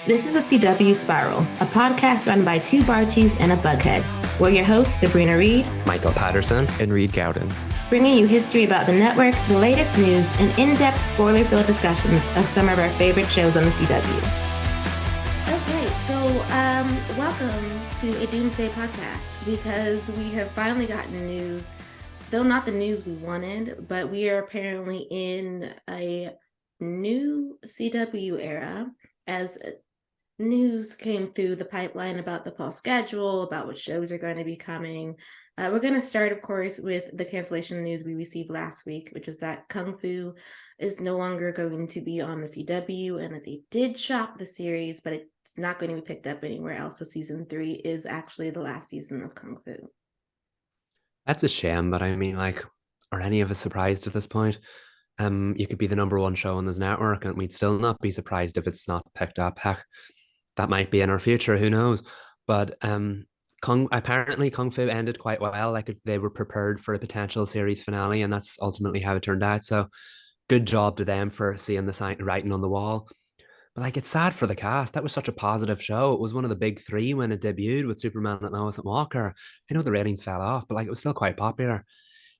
This is a CW Spiral, a podcast run by two Barties and a Bughead. We're your hosts, Sabrina Reed, Michael Patterson, and Reed Gaudens, bringing you history about the network, the latest news, and in-depth spoiler-filled discussions of some of our favorite shows on the CW. Okay, so welcome to a Doomsday podcast, because we have finally gotten news, though not the news we wanted, but we are apparently in a new CW era, as news came through the pipeline about the fall schedule, about what shows are going to be coming. We're going to start, of course, with the cancellation news we received last week, which is that Kung Fu is no longer going to be on the CW, and that they did shop the series, but it's not going to be picked up anywhere else. So season 3 is actually the last season of Kung Fu. That's a shame, but I mean, are any of us surprised at this point? You could be the number one show on this network, and we'd still not be surprised if it's not picked up. Heck, that might be in our future, who knows? But apparently Kung Fu ended quite well. Like, they were prepared for a potential series finale, and that's ultimately how it turned out. So good job to them for seeing the writing on the wall. But it's sad for the cast. That was such a positive show. It was one of the big three when it debuted with Superman and Lois and Walker. I know the ratings fell off, but it was still quite popular.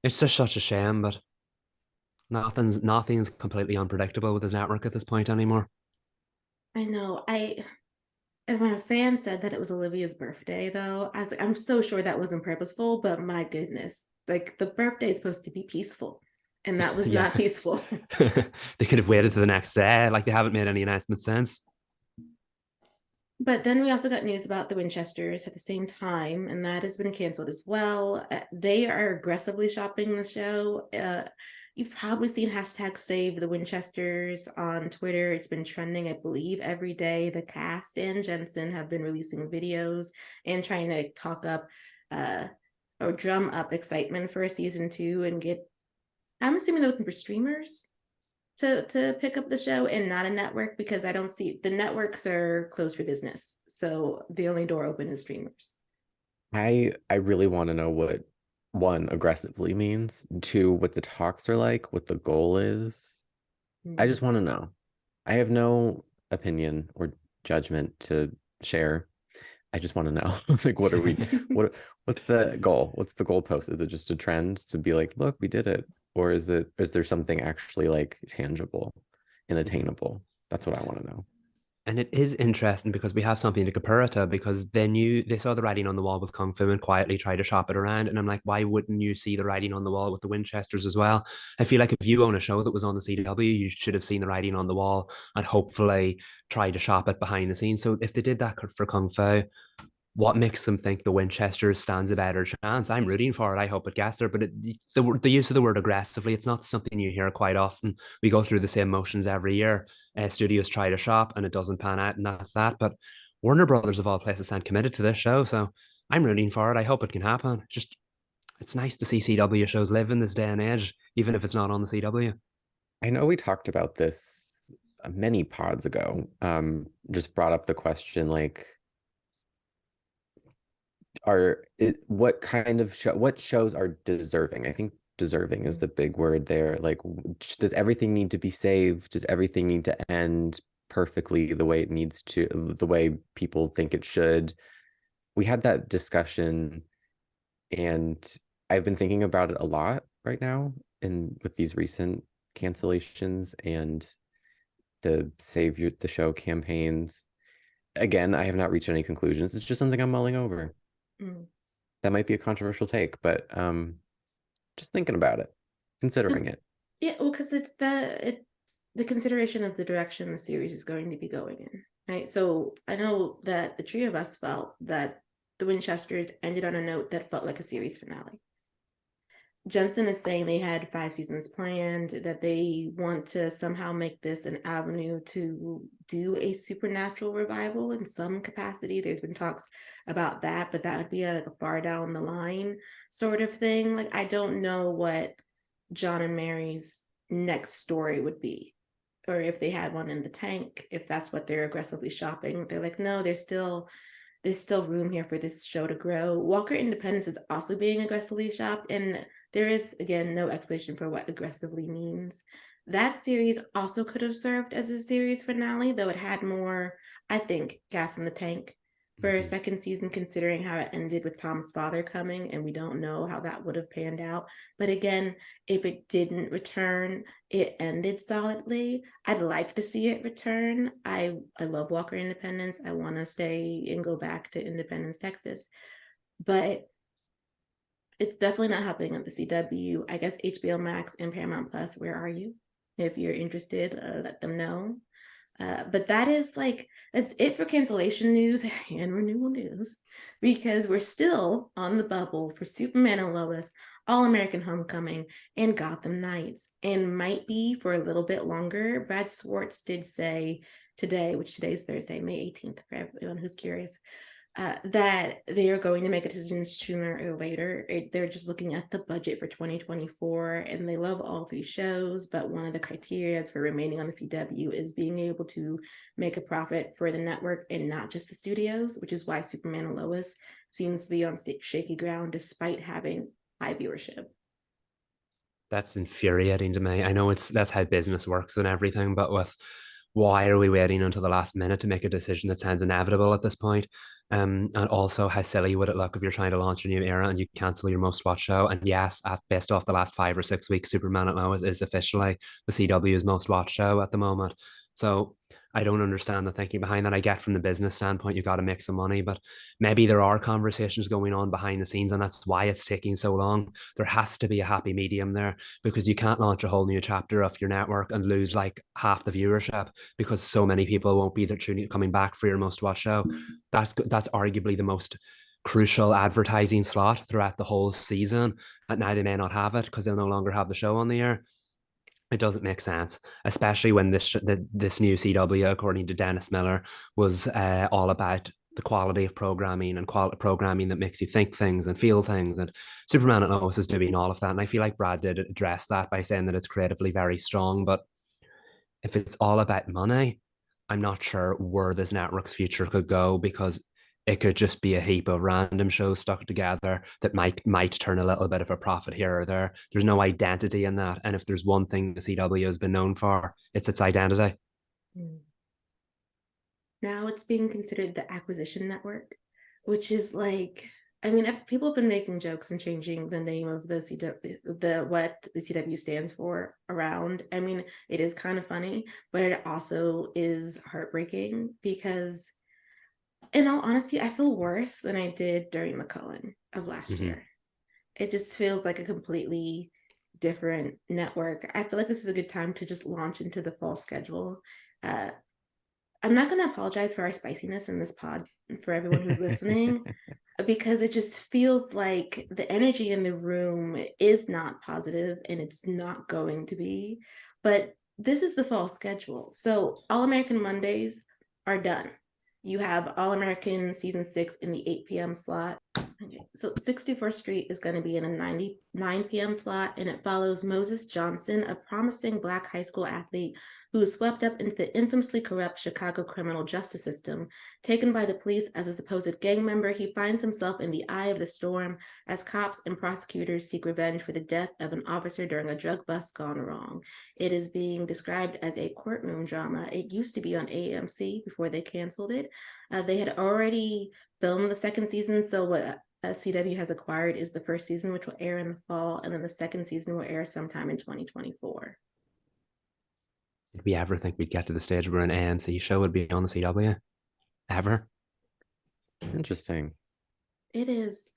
It's just such a shame, but nothing's completely unpredictable with this network at this point anymore. I know. And when a fan said that it was Olivia's birthday, though, I was like, I'm so sure that wasn't purposeful, but my goodness, the birthday is supposed to be peaceful, and that was not peaceful. They could have waited to the next day. They haven't made any announcements since. But then we also got news about the Winchesters at the same time, and that has been canceled as well. They are aggressively shopping the show. You've probably seen hashtag SaveTheWinchesters on Twitter. It's been trending, I believe, every day. The cast and Jensen have been releasing videos and trying to talk up or drum up excitement for a season 2 and I'm assuming they're looking for streamers to pick up the show and not a network, because I don't see the networks are closed for business. So the only door open is streamers. I really want to know what, one, aggressively means, two, what the talks are like, what the goal is. I just want to know. I have no opinion or judgment to share. I just want to know, what are we, what's the goal? What's the goalpost? Is it just a trend to be like, look, we did it? Or is there something actually tangible and attainable? That's what I want to know. And it is interesting because we have something to compare it to, because they saw the writing on the wall with Kung Fu and quietly tried to shop it around. And I'm like, why wouldn't you see the writing on the wall with the Winchesters as well? I feel like if you own a show that was on the CW, you should have seen the writing on the wall and hopefully try to shop it behind the scenes. So if they did that for Kung Fu, what makes them think the Winchesters stands a better chance? I'm rooting for it. I hope it gets there. But the use of the word aggressively, it's not something you hear quite often. We go through the same motions every year. Studios try to shop and it doesn't pan out, and that's that. But Warner Brothers, of all places, sound committed to this show. So I'm rooting for it. I hope it can happen. It's nice to see CW shows live in this day and age, even if it's not on the CW. I know we talked about this many pods ago. Just brought up the question, what kind of what shows are deserving? I think deserving is the big word there. Does everything need to be saved? Does everything need to end perfectly the way it needs to, the way people think it should? We had that discussion, and I've been thinking about it a lot right now, and with these recent cancellations and the Save the Show campaigns. Again, I have not reached any conclusions. It's just something I'm mulling over. That might be a controversial take, but just thinking about it, considering it. Yeah, well, because it's the consideration of the direction the series is going to be going in, right? So I know that the three of us felt that the Winchesters ended on a note that felt like a series finale. Jensen is saying they had 5 seasons planned, that they want to somehow make this an avenue to do a supernatural revival in some capacity. There's been talks about that, but that would be a far down the line sort of thing. I don't know what John and Mary's next story would be, or if they had one in the tank, if that's what they're aggressively shopping. They're like, no, there's still room here for this show to grow. Walker Independence is also being aggressively shopped, and there is, again, no explanation for what aggressively means. That series also could have served as a series finale, though it had more, I think, gas in the tank for a second season, considering how it ended with Tom's father coming, and we don't know how that would have panned out. But again, if it didn't return, it ended solidly. I'd like to see it return. I love Walker Independence. I want to stay and go back to Independence, Texas. But it's definitely not happening at the CW. I guess HBO Max and Paramount Plus, where are you? If you're interested, let them know. But that's it for cancellation news and renewal news, because we're still on the bubble for Superman and Lois, All American Homecoming, and Gotham Knights, and might be for a little bit longer. Brad Swartz did say today, which today's Thursday, May 18th, for everyone who's curious, that they are going to make a decision sooner or later. They're just looking at the budget for 2024, and they love all these shows, but one of the criteria for remaining on the CW is being able to make a profit for the network and not just the studios, which is why Superman and Lois seems to be on shaky ground despite having high viewership. That's infuriating to me. I know that's how business works and everything, but why are we waiting until the last minute to make a decision that sounds inevitable at this point? And also, how silly would it look if you're trying to launch a new era and you cancel your most watched show? And yes, based off the last 5 or 6 weeks, Superman and Lois is officially the CW's most watched show at the moment. So I don't understand the thinking behind that. I get from the business standpoint, you got to make some money, but maybe there are conversations going on behind the scenes, and that's why it's taking so long. There has to be a happy medium there, because you can't launch a whole new chapter of your network and lose like half the viewership because so many people won't be there coming back for your most watched show. That's arguably the most crucial advertising slot throughout the whole season, and now they may not have it because they'll no longer have the show on the air. It doesn't make sense, especially when this new CW, according to Dennis Miller, was all about the quality of programming and quality programming that makes you think things and feel things. And Superman and Lois is doing all of that. And I feel like Brad did address that by saying that it's creatively very strong. But if it's all about money, I'm not sure where this network's future could go, because it could just be a heap of random shows stuck together that might turn a little bit of a profit here or there. There's no identity in that. And if there's one thing the CW has been known for, it's its identity. Now it's being considered the acquisition network, which is like, I mean, people have been making jokes and changing the name of the CW, what the CW stands for around. I mean, it is kind of funny, but it also is heartbreaking because, in all honesty, I feel worse than I did during McCullen of last year. It just feels like a completely different network. I feel like this is a good time to just launch into the fall schedule. I'm not going to apologize for our spiciness in this pod for everyone who's listening, because it just feels like the energy in the room is not positive, and it's not going to be. But this is the fall schedule. So All American Mondays are done. You have All American Season 6 in the 8 p.m. slot. Okay. So 64th Street is going to be in a 9 p.m. slot, and it follows Moses Johnson, a promising Black high school athlete who is swept up into the infamously corrupt Chicago criminal justice system. Taken by the police as a supposed gang member, he finds himself in the eye of the storm as cops and prosecutors seek revenge for the death of an officer during a drug bust gone wrong. It is being described as a courtroom drama. It used to be on AMC before they canceled it. They had already filmed the second season, so what CW has acquired is the first season, which will air in the fall, and then the second season will air sometime in 2024. Did we ever think we'd get to the stage where an AMC show would be on the CW? Ever? It's interesting. It is.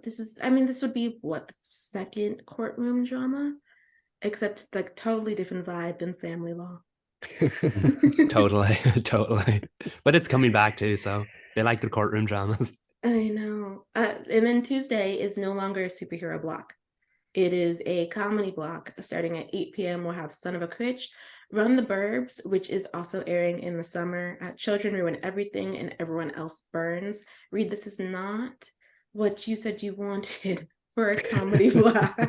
This would be what, the second courtroom drama, except like totally different vibe than Family Law. Totally. But it's coming back too, so they like the courtroom dramas. I know. And then Tuesday is no longer a superhero block. It is a comedy block. Starting at 8 p.m., we'll have Son of a Bitch, Run the Burbs, which is also airing in the summer. Children Ruin Everything and Everyone Else Burns. Reed, this is not what you said you wanted for a comedy block.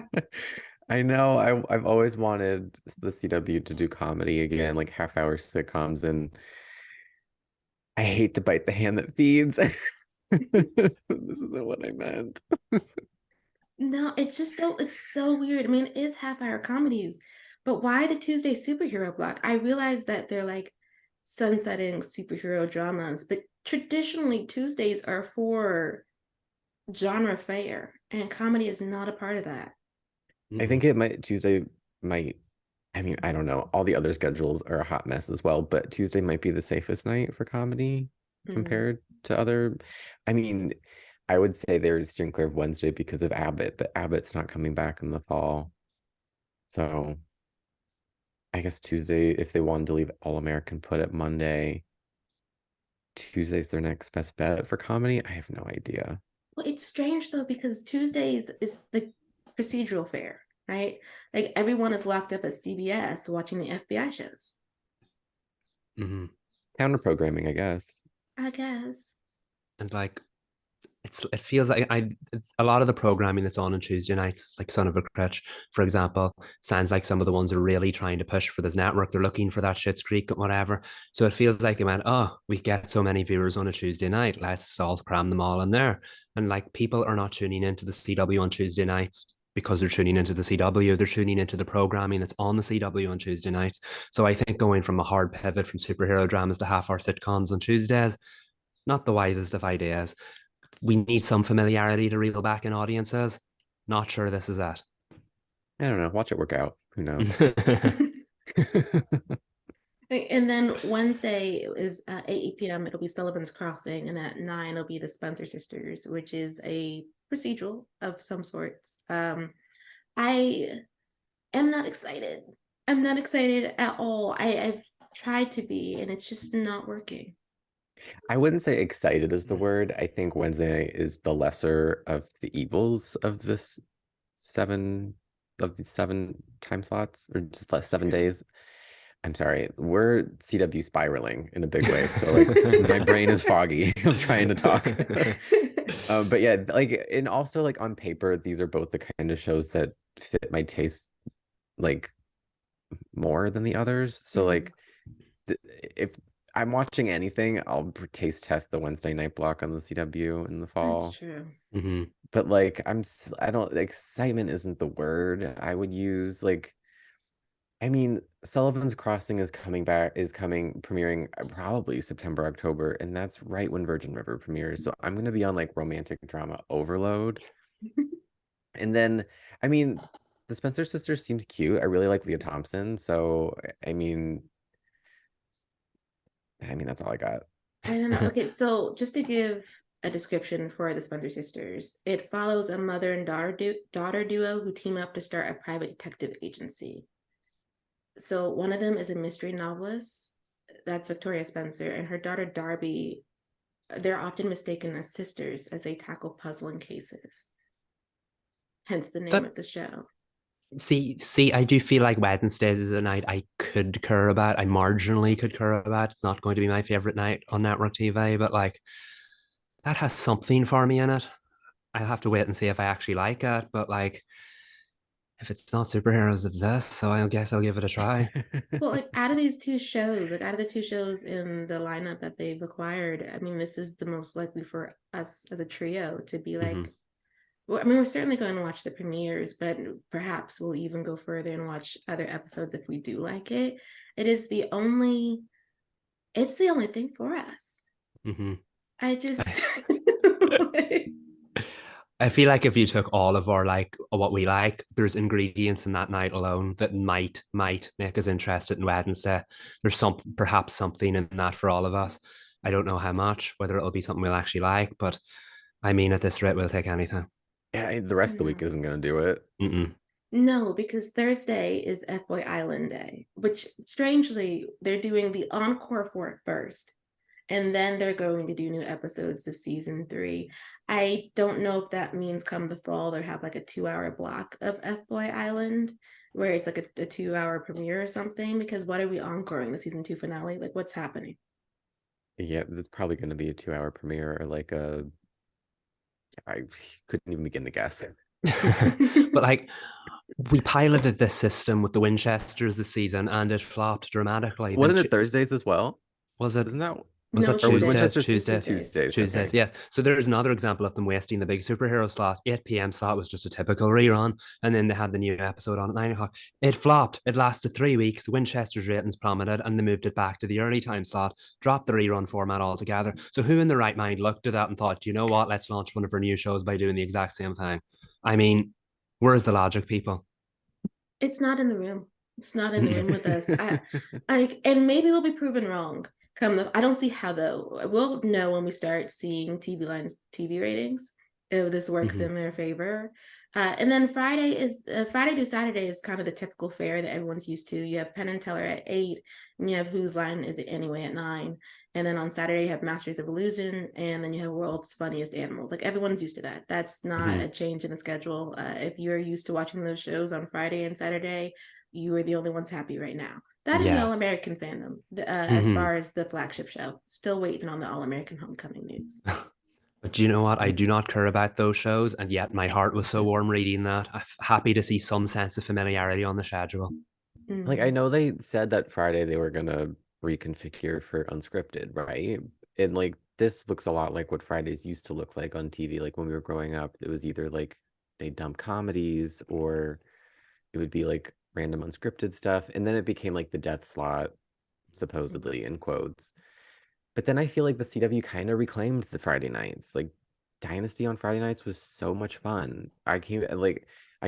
I know. I've always wanted the CW to do comedy again, like half-hour sitcoms, and I hate to bite the hand that feeds. This isn't what I meant. No, it's so weird. I mean, it is half-hour comedies, But why the Tuesday superhero block? I realize that they're like sunsetting superhero dramas, but traditionally Tuesdays are for genre fare, and comedy is not a part of that. I think Tuesday might, I mean, I don't know. All the other schedules are a hot mess as well, but Tuesday might be the safest night for comedy compared to other. I mean, I would say there's steering clear of Wednesday because of Abbott, but Abbott's not coming back in the fall. So I guess Tuesday, if they wanted to leave All American, put it Monday. Tuesday's their next best bet for comedy. I have no idea. Well, it's strange though, because Tuesdays is the procedural fare, right? Like everyone is locked up at CBS watching the FBI shows. Counter programming, I guess. And like, it feels like a lot of the programming that's on Tuesday nights, like Son of a Crutch, for example, sounds like some of the ones are really trying to push for this network. They're looking for that Schitt's Creek and whatever. So it feels like they went, oh, we get so many viewers on a Tuesday night, let's all cram them all in there. And like, people are not tuning into the CW on Tuesday nights because they're tuning into the CW. They're tuning into the programming that's on the CW on Tuesday nights. So I think going from a hard pivot from superhero dramas to half-hour sitcoms on Tuesdays, not the wisest of ideas. We need some familiarity to reel back in audiences. Not sure this is it. I don't know. Watch it work out. Who knows? And then Wednesday is 8 p.m. It'll be Sullivan's Crossing, and at 9 it'll be the Spencer Sisters, which is a procedural of some sorts. I am not excited. I'm not excited at all. I've tried to be, and it's just not working. I wouldn't say excited is the word. I think Wednesday is the lesser of the evils of this seven time slots, or just 7 days. I'm sorry, we're CW spiraling in a big way. So like my brain is foggy. I'm trying to talk. But yeah, like, and also like on paper, these are both the kind of shows that fit my taste like more than the others. So like if I'm watching anything, I'll taste test the Wednesday night block on the CW in the fall. That's true. But like I don't, excitement isn't the word I would use. Like, I mean, Sullivan's Crossing is premiering probably September, October, and that's right when Virgin River premieres. So I'm gonna be on like romantic drama overload. And then, I mean, the Spencer Sisters seems cute. I really like Leah Thompson. So I mean, that's all I got. I don't know. Okay, so just to give a description for the Spencer Sisters, it follows a mother and daughter duo who team up to start a private detective agency. So one of them is a mystery novelist, that's Victoria Spencer, and her daughter Darby. They're often mistaken as sisters as they tackle puzzling cases. Hence the name of the show. See, I do feel like Wednesdays is a night I could care about. I marginally could care about. It's not going to be my favorite night on network TV, but like, that has something for me in it. I'll have to wait and see if I actually like it. But like, if it's not superheroes, it's this. So I guess I'll give it a try. Well, like out of these two shows, like out of the two shows in the lineup that they've acquired, I mean, this is the most likely for us as a trio to be like, well, I mean, we're certainly going to watch the premieres, but perhaps we'll even go further and watch other episodes if we do like it. It's the only thing for us. I just I feel like if you took all of our like what we like, there's ingredients in that night alone that might make us interested in Wednesday. There's perhaps something in that for all of us. I don't know how much, whether it'll be something we'll actually like, but I mean, at this rate, we'll take anything. Yeah, the rest of the week isn't going to do it. No, because Thursday is FBOY Island Day, which strangely they're doing the encore for it first, and then they're going to do new episodes of season 3. I don't know if that means come the fall they'll have like a 2-hour block of FBOY Island where it's like a 2-hour premiere or something, because what are we encoring the season 2 finale? Like, what's happening? Yeah, it's probably going to be a 2-hour premiere, or like I couldn't even begin to guess it. But like, we piloted this system with the Winchesters this season and it flopped dramatically. Wasn't it Thursdays as well? Was it? Isn't that? Was No, that Or was Tuesdays? Winchester Tuesdays. Tuesdays? Tuesdays, Okay. yes. So there's another example of them wasting the big superhero slot. 8 p.m. slot was just a typical rerun. And then they had the new episode on at 9 o'clock. It flopped. It lasted 3 weeks. The Winchester's ratings plummeted and they moved it back to the early time slot, dropped the rerun format altogether. So who in the right mind looked at that and thought, you know what, let's launch one of our new shows by doing the exact same thing? I mean, where's the logic, people? It's not in the room. It's not in the room with us. And maybe we'll be proven wrong. I don't see how though. We'll know when we start seeing TV Line's TV ratings if this works in their favor. And then Friday through Saturday is kind of the typical fare that everyone's used to. You have Penn and Teller at 8, and you have Whose Line Is It Anyway at 9. And then on Saturday you have Masters of Illusion, and then you have World's Funniest Animals. Like everyone's used to that. That's not a change in the schedule. If you're used to watching those shows on Friday and Saturday, you are the only ones happy right now. That and the All-American fandom, as far as the flagship show. Still waiting on the All-American Homecoming news. But do you know what? I do not care about those shows, and yet my heart was so warm reading that. I'm happy to see some sense of familiarity on the schedule. Like, I know they said that Friday they were gonna reconfigure for unscripted, right? And like this looks a lot like what Fridays used to look like on TV. Like when we were growing up, it was either like they dump comedies or it would be like random unscripted stuff. And then it became like the death slot, supposedly in quotes. But then I feel like the CW kind of reclaimed the Friday nights. Like Dynasty on Friday nights was so much fun. I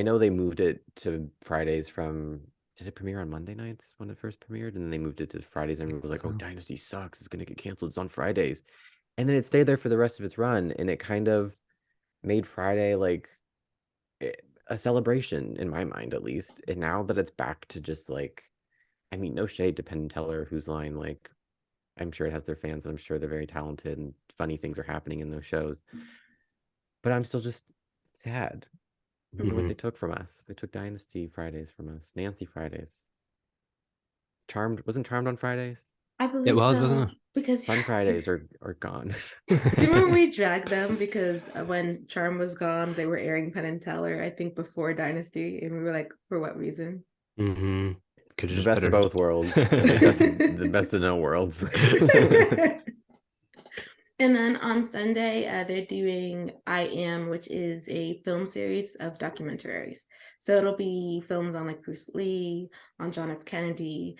know they moved it to Fridays from, did it premiere on Monday nights when it first premiered? And then they moved it to Fridays and everyone was like, oh, Dynasty sucks. It's gonna get canceled. It's on Fridays. And then it stayed there for the rest of its run, and it kind of made Friday like a celebration in my mind, at least. And now that it's back to just like, I mean, no shade to Penn and Teller, Whose Line, like I'm sure it has their fans, and I'm sure they're very talented and funny things are happening in those shows. But I'm still just sad. Look what they took from us. They took Dynasty Fridays from us. Nancy Fridays. Wasn't Charmed on Fridays? I believe It was, so, wasn't it? because Fun Fridays are gone. Remember we dragged them because when Charm was gone, they were airing Penn and Teller, I think before Dynasty, and we were like, for what reason? Could The just best of both worlds. The best of no worlds. And then on Sunday, they're doing I Am, which is a film series of documentaries. So it'll be films on like Bruce Lee, on John F. Kennedy,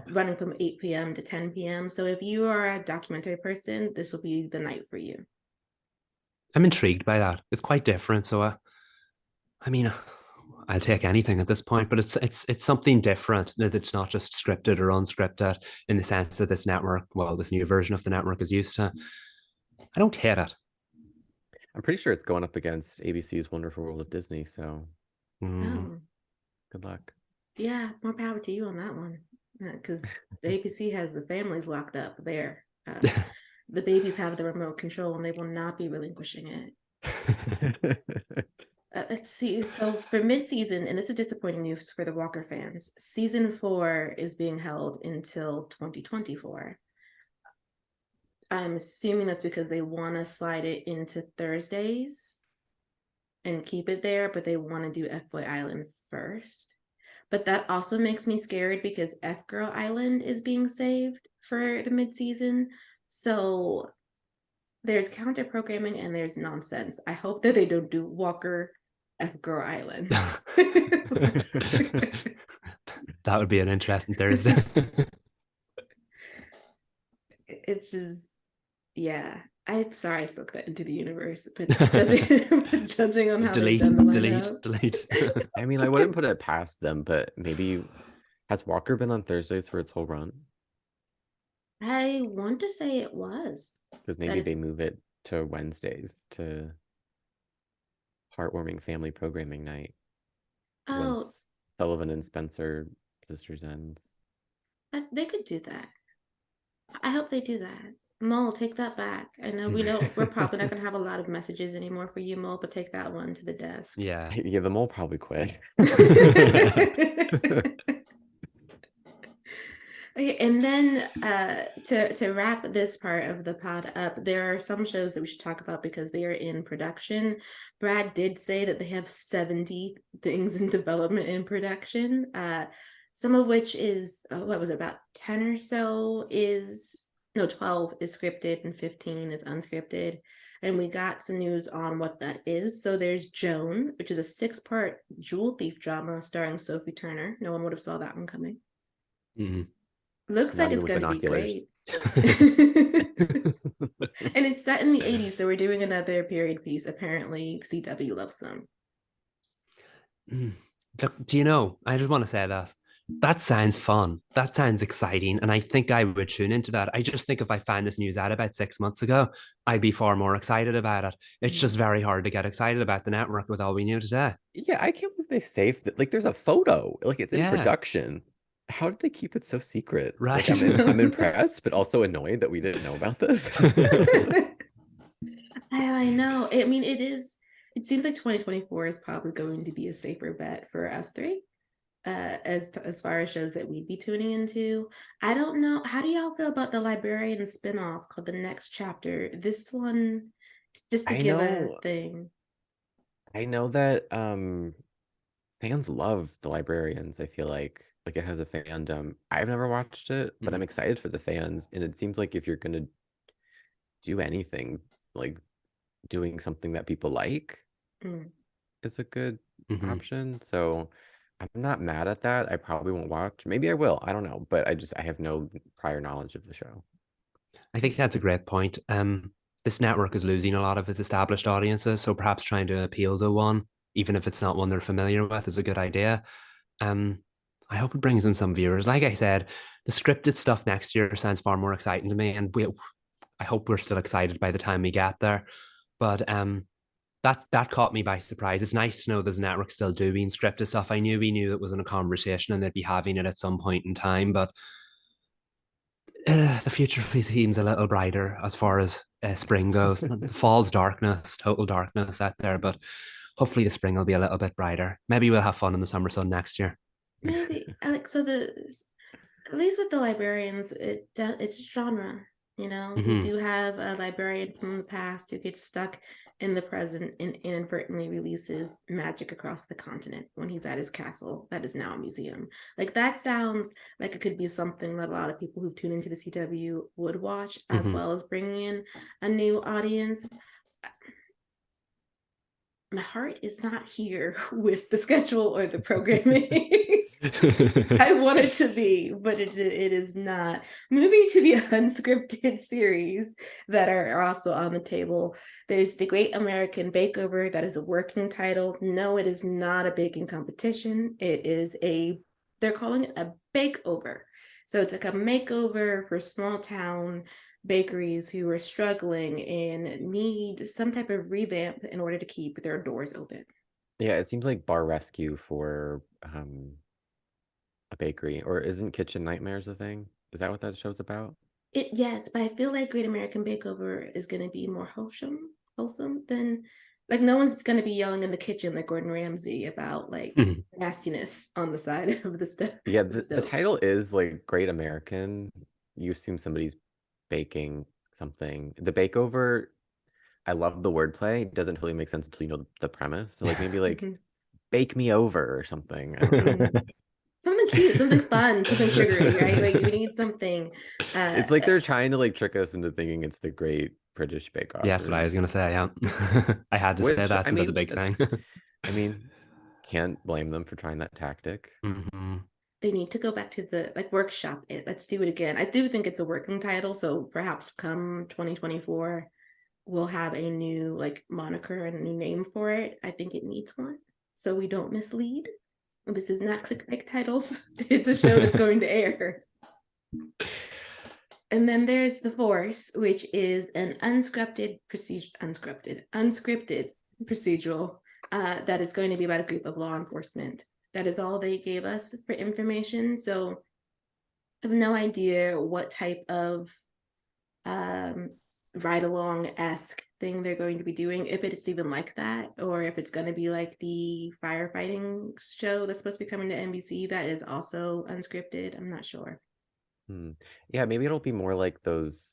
running from 8 p.m. to 10 p.m. So if you are a documentary person, this will be the night for you. I'm intrigued by that. It's quite different. So, I mean, I'll take anything at this point, but it's something different. That it's not just scripted or unscripted in the sense that this network, well, this new version of the network is used to. I don't hate it. I'm pretty sure it's going up against ABC's Wonderful World of Disney, so good luck. Yeah, more power to you on that one. Because the ABC has the families locked up there. The babies have the remote control and they will not be relinquishing it. Let's see. So for mid-season, and this is disappointing news for the Walker fans, season 4 is being held until 2024. I'm assuming that's because they want to slide it into Thursdays and keep it there, but they want to do FBOY Island first. But that also makes me scared because FGirl Island is being saved for the mid-season. So there's counter programming and there's nonsense. I hope that they don't do Walker FGirl Island. That would be an interesting Thursday. It's just, yeah. I'm sorry I spoke that into the universe, but judging on how delete. I mean, I wouldn't put it past them, but maybe has Walker been on Thursdays for its whole run? I want to say it was. Because maybe they move it to Wednesdays to heartwarming family programming night. Oh, when Sullivan and Spencer Sisters ends. They could do that. I hope they do that. Mole, take that back. I know we're probably not gonna have a lot of messages anymore for you, Mole, but take that one to the desk. Yeah, the Mole probably quit. Okay, and then to wrap this part of the pod up, there are some shows that we should talk about because they are in production. Brad did say that they have 70 things in development in production. Some of which is, what was it, about 10 or so is no, 12 is scripted and 15 is unscripted. And we got some news on what that is. So there's Joan, which is a 6-part jewel thief drama starring Sophie Turner. No one would have saw that one coming. Looks Not like it's even with going to be binoculars. great. And it's set in the 80s, so we're doing another period piece. Apparently, CW loves them. Look, do you know, I just want to say this. That sounds fun. That sounds exciting. And I think I would tune into that. I just think if I found this news out about 6 months ago, I'd be far more excited about it. It's just very hard to get excited about the network with all we knew today. Yeah, I can't believe they saved it. Like, there's a photo. Like, it's in Yeah. production. How did they keep it so secret? Right. Like, I'm impressed, but also annoyed that we didn't know about this. I know. I mean, it seems like 2024 is probably going to be a safer bet for us three, as far as shows that we'd be tuning into. I don't know. How do y'all feel about the Librarian spinoff called The Next Chapter? This one, just to give a thing. I know that fans love The Librarians. I feel like it has a fandom. I've never watched it, but I'm excited for the fans. And it seems like if you're gonna do anything, like doing something that people like is a good option. So I'm not mad at that. I probably won't watch. Maybe I will. I don't know. But I have no prior knowledge of the show. I think that's a great point. This network is losing a lot of its established audiences, so perhaps trying to appeal to one, even if it's not one they're familiar with, is a good idea. I hope it brings in some viewers. Like I said, the scripted stuff next year sounds far more exciting to me, and I hope we're still excited by the time we get there. But that caught me by surprise. It's nice to know there's a network still doing scripted stuff. We knew it was in a conversation and they'd be having it at some point in time, but the future seems a little brighter as far as spring goes. The fall's darkness, total darkness out there, but hopefully the spring will be a little bit brighter. Maybe we'll have fun in the summer sun next year. Maybe. Like, so at least with the Librarians, it's genre. You know, we do have a librarian from the past who gets stuck in the present and inadvertently releases magic across the continent when he's at his castle that is now a museum. Like, that sounds like it could be something that a lot of people who tune into the CW would watch, as well as bringing in a new audience. My heart is not here with the schedule or the programming. I want it to be, but it is not. Moving to the unscripted series that are also on the table, there's The Great American Bakeover. That is a working title. No, it is not a baking competition. It is they're calling it a bakeover. So it's like a makeover for small town bakeries who are struggling and need some type of revamp in order to keep their doors open. Yeah, it seems like bar rescue for a bakery. Or isn't Kitchen Nightmares a thing? Is that what that show's about? Yes, but I feel like Great American Bakeover is going to be more wholesome than, like, no one's going to be yelling in the kitchen like Gordon Ramsay about like nastiness on the side of the stuff. Yeah, the title is like Great American. You assume somebody's baking something. The bakeover, I love the wordplay. It doesn't really make sense until you know the premise. So like maybe like bake me over or something. I don't know. Something cute, something fun, something sugary, right? Like, we need something. It's like they're trying to like trick us into thinking it's the Great British Bake Off. Yeah, that's what I was gonna say. Yeah, I had to say that since that's a big thing. I mean, can't blame them for trying that tactic. They need to go back to the workshop it. Let's do it again. I do think it's a working title, so perhaps come 2024, we'll have a new moniker and a new name for it. I think it needs one, so we don't mislead. This is not clickbait titles. It's a show that's going to air. And then there's The Force, which is an unscripted procedural that is going to be about a group of law enforcement. That is all they gave us for information. So I have no idea what type of ride-along-esque thing they're going to be doing, if it's even like that, or if it's going to be like the firefighting show that's supposed to be coming to NBC that is also unscripted. I'm not sure. Yeah, maybe it'll be more like those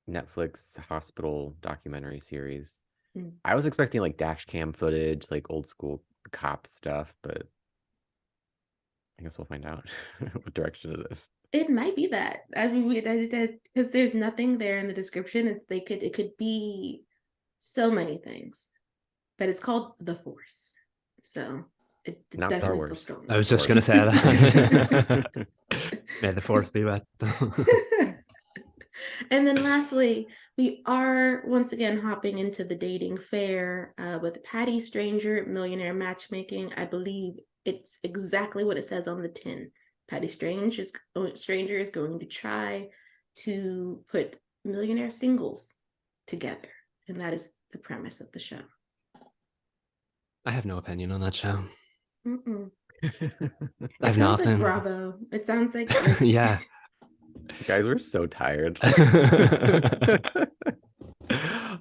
Netflix hospital documentary series. I was expecting like dash cam footage, like old school cop stuff, but I guess we'll find out what direction it is. It might be that. I mean, because there's nothing there in the description. It could be so many things, but it's called the Force, so it Not Star definitely Wars. feels strong. I was just going to say that. May the force be with. And then lastly, we are once again hopping into the dating fair with Patty Stranger Millionaire Matchmaking. I believe it's exactly what it says on the tin. Patty Stranger is going to try to put millionaire singles together, and that is the premise of the show. I have no opinion on that show. Mm-mm. I've It sounds nothing. like Bravo. It sounds like Yeah. Guys, we're so tired.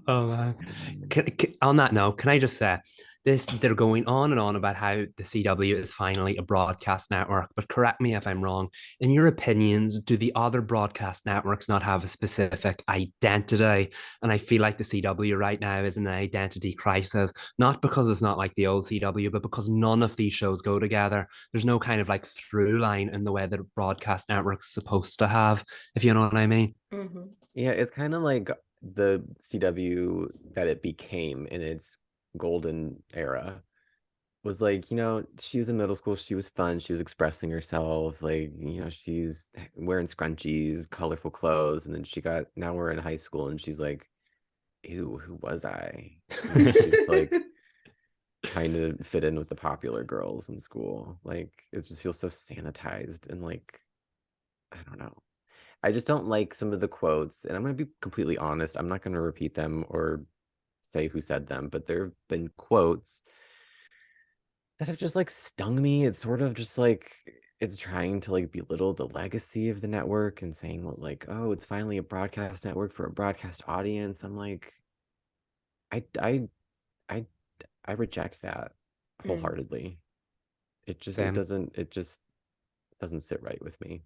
Oh man. On that note, can I just say they're going on and on about how the CW is finally a broadcast network, but correct me if I'm wrong. In your opinions, do the other broadcast networks not have a specific identity? And I feel like the CW right now is in an identity crisis, not because it's not like the old CW, but because none of these shows go together. There's no kind of like through line in the way that a broadcast network's supposed to have, if you know what I mean. Mm-hmm. Yeah, it's kind of like the CW that it became in its golden era. Was like, she was in middle school, she was fun, she was expressing herself, like, she's wearing scrunchies, colorful clothes, and then now we're in high school and she's like, ew, who was I? And she's like trying to fit in with the popular girls in school. Like, it just feels so sanitized and like, I don't know. I just don't like some of the quotes, and I'm going to be completely honest. I'm not going to repeat them or say who said them, but there have been quotes that have just like stung me. It's sort of just like it's trying to like belittle the legacy of the network and saying like, oh, it's finally a broadcast network for a broadcast audience. I'm like, I I I I reject that wholeheartedly. It just Same. it just doesn't sit right with me.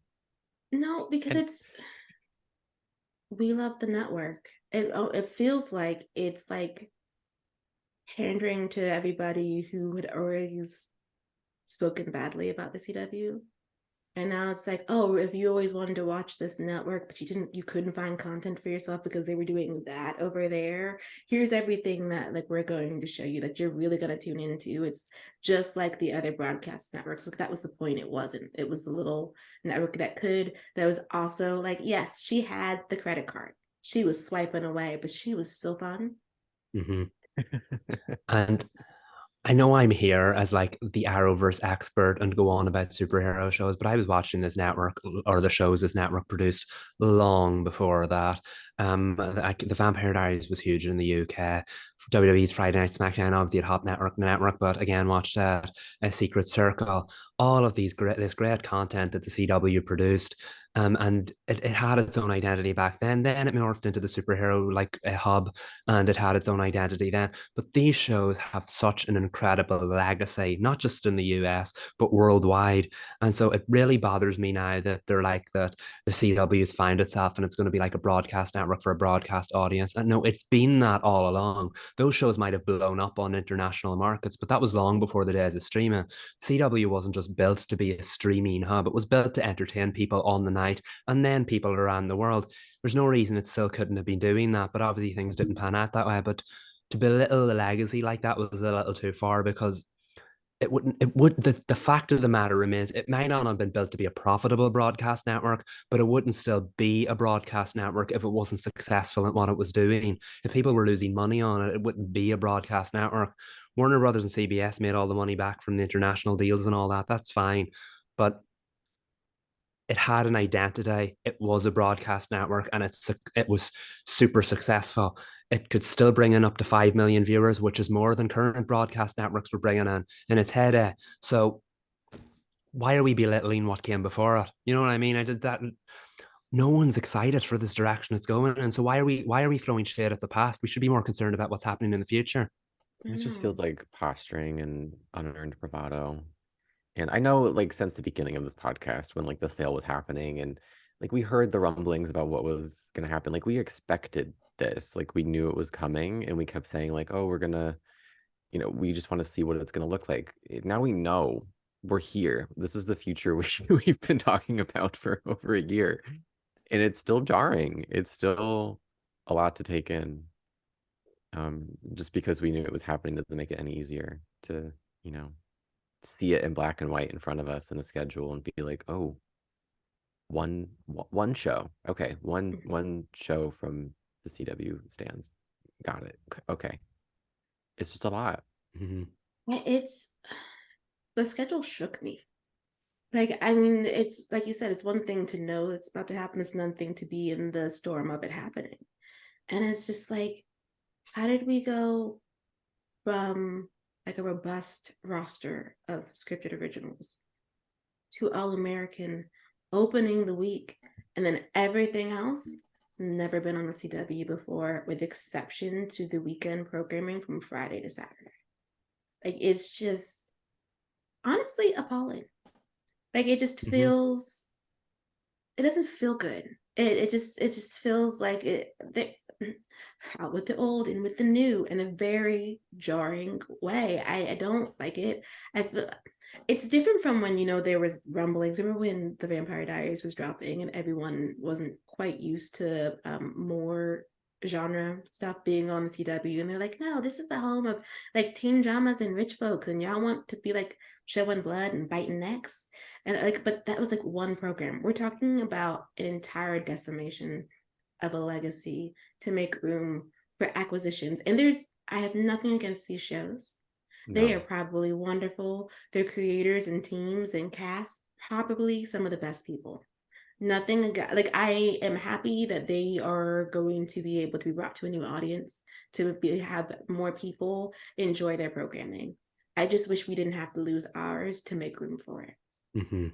No, because we love the network. It feels like it's like pandering to everybody who had always spoken badly about the CW. And now it's like, oh, if you always wanted to watch this network, but you couldn't find content for yourself because they were doing that over there. Here's everything that like we're going to show you that you're really gonna tune into. It's just like the other broadcast networks. Like that was the point. It wasn't. It was the little network that was also like, yes, she had the credit card. She was swiping away, but she was so fun. Mm-hmm. And I know I'm here as like the Arrowverse expert and go on about superhero shows, but I was watching this network or the shows this network produced long before that. The Vampire Diaries was huge in the UK. WWE's Friday Night SmackDown, obviously at Hop Network, but again, watched that. A Secret Circle, all of this great content that the CW produced. And it had its own identity back then. Then it morphed into the superhero like a hub, and it had its own identity then. But these shows have such an incredible legacy, not just in the US, but worldwide. And so it really bothers me now that they're like that the CW's found itself and it's going to be like a broadcast network for a broadcast audience. And no, it's been that all along. Those shows might have blown up on international markets, but that was long before the days of streaming. CW wasn't just built to be a streaming hub, it was built to entertain people on the night and then people around the world. There's no reason it still couldn't have been doing that, but obviously things didn't pan out that way. But to belittle the legacy like that was a little too far because the fact of the matter remains it might not have been built to be a profitable broadcast network, but it wouldn't still be a broadcast network if it wasn't successful at what it was doing. If people were losing money on it, it wouldn't be a broadcast network. Warner Brothers and CBS made all the money back from the international deals and all that. That's fine. But it had an identity. It was a broadcast network, and it was super successful. It could still bring in up to 5 million viewers, which is more than current broadcast networks were bringing in its heyday. So why are we belittling what came before it? You know what I mean? I did that. No one's excited for this direction it's going, and so why are we throwing shade at the past? We should be more concerned about what's happening in the future. It just feels like posturing and unearned bravado. And I know, like, since the beginning of this podcast, when like the sale was happening and like we heard the rumblings about what was going to happen, like we expected this, like we knew it was coming, and we kept saying, like, oh, we're gonna, we just want to see what it's going to look like. Now we know we're here. This is the future we've been talking about for over a year. And it's still jarring. It's still a lot to take in. Just because we knew it was happening doesn't make it any easier to, you know, see it in black and white in front of us in a schedule and be like, oh, one show. Okay, one show from the CW stands. Got it. Okay. It's just a lot. Mm-hmm. It's the schedule shook me. Like, I mean, it's like you said, it's one thing to know it's about to happen. It's another thing to be in the storm of it happening. And it's just like, how did we go from like a robust roster of scripted originals to All American opening the week, and then everything else has never been on the CW before, with exception to the weekend programming from Friday to Saturday? Like, it's just honestly appalling. Like, it just feels, it doesn't feel good. It just feels like out with the old and with the new in a very jarring way. I don't like it. I feel it's different from when, you know, there was rumblings. Remember when the Vampire Diaries was dropping and everyone wasn't quite used to more genre stuff being on the CW, and they're like, no, this is the home of like teen dramas and rich folks, and y'all want to be like showing blood and biting necks, and like, but that was like one program. We're talking about an entire decimation of a legacy to make room for acquisitions. And I have nothing against these shows. They are probably wonderful. Their creators and teams and cast, probably some of the best people. Nothing, like, I am happy that they are going to be able to be brought to a new audience, to have more people enjoy their programming. I just wish we didn't have to lose ours to make room for it. Mm-hmm.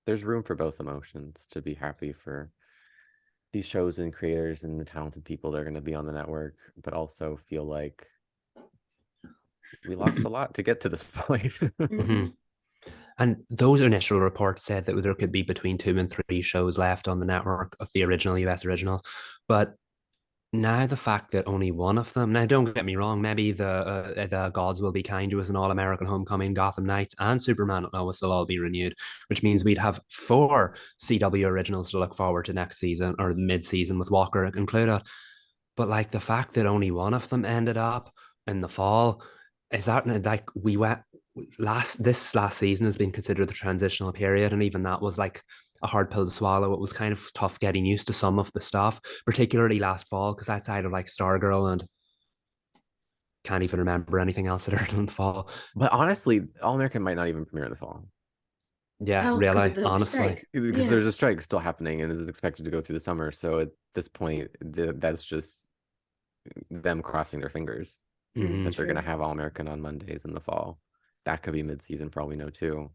There's room for both emotions, to be happy for these shows and creators and the talented people that are going to be on the network, but also feel like we lost a lot to get to this point. Mm-hmm. And those initial reports said that there could be between 2 and 3 shows left on the network of the original US originals. But now the fact that only one of them, now don't get me wrong, maybe the gods will be kind to us, and All American Homecoming, Gotham Knights, and Superman Lois will all be renewed, which means we'd have 4 CW originals to look forward to next season, or mid-season, with Walker included. But like the fact that only one of them ended up in the fall, is that like we went this last season has been considered the transitional period, and even that was like a hard pill to swallow. It was kind of tough getting used to some of the stuff, particularly last fall, because outside of like Stargirl and can't even remember anything else that aired in the fall. But honestly, All American might not even premiere in the fall. Yeah, really, honestly, because there's a strike still happening and is expected to go through the summer. So at this point, that's just them crossing their fingers that they're going to have All American on Mondays in the fall. That could be mid-season for all we know too.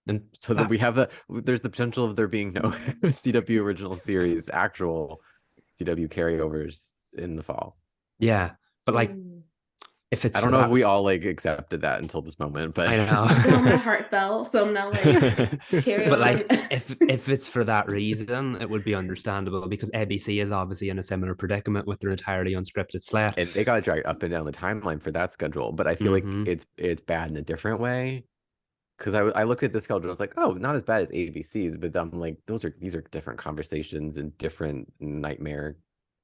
And so that we have there's the potential of there being no CW original series, actual CW carryovers in the fall. Yeah, but like, if it's, I don't know if we all like accepted that until this moment, but I know. Well, my heart fell, so I'm not like carry but on. like, if it's for that reason, it would be understandable, because ABC is obviously in a similar predicament with their entirely unscripted slate, and they got dragged up and down the timeline for that schedule. But I feel like it's bad in a different way, because I looked at the schedule, I was like, oh, not as bad as ABC's, but I'm like, these are different conversations and different nightmare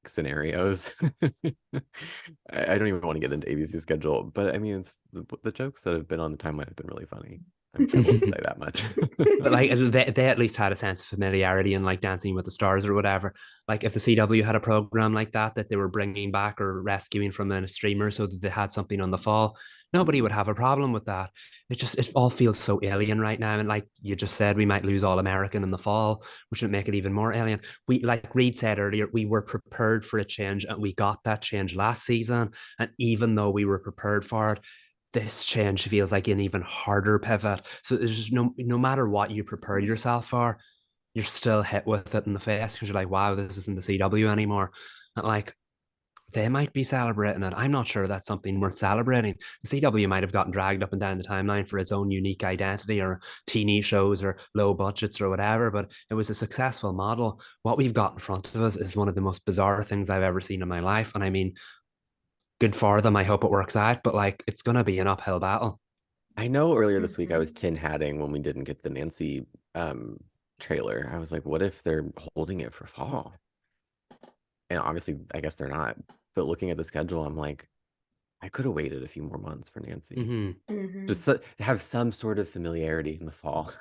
scenarios. I don't even want to get into ABC's schedule, but I mean, it's the jokes that have been on the timeline have been really funny. I won't say that much. But like, they at least had a sense of familiarity and like Dancing with the Stars or whatever. Like, if the CW had a program like that they were bringing back or rescuing from a streamer so that they had something on the fall, nobody would have a problem with that. It all feels so alien right now. And like you just said, we might lose All American in the fall, which would make it even more alien. We, like Reed said earlier, we were prepared for a change, and we got that change last season. And even though we were prepared for it, this change feels like an even harder pivot. So there's just no matter what you prepare yourself for, you're still hit with it in the face, because you're like, wow, this isn't the CW anymore. And like, they might be celebrating it. I'm not sure that's something worth celebrating. The CW might have gotten dragged up and down the timeline for its own unique identity, or teeny shows, or low budgets, or whatever, but it was a successful model. What we've got in front of us is one of the most bizarre things I've ever seen in my life. And I mean, good for them. I hope it works out, but like, it's going to be an uphill battle. I know earlier this week I was Mhm. tin hatting when we didn't get the Nancy trailer. I was like, what if they're holding it for fall? And obviously, I guess they're not. But looking at the schedule, I'm like, I could have waited a few more months for Nancy. Hmm. Mhm. Just have some sort of familiarity in the fall.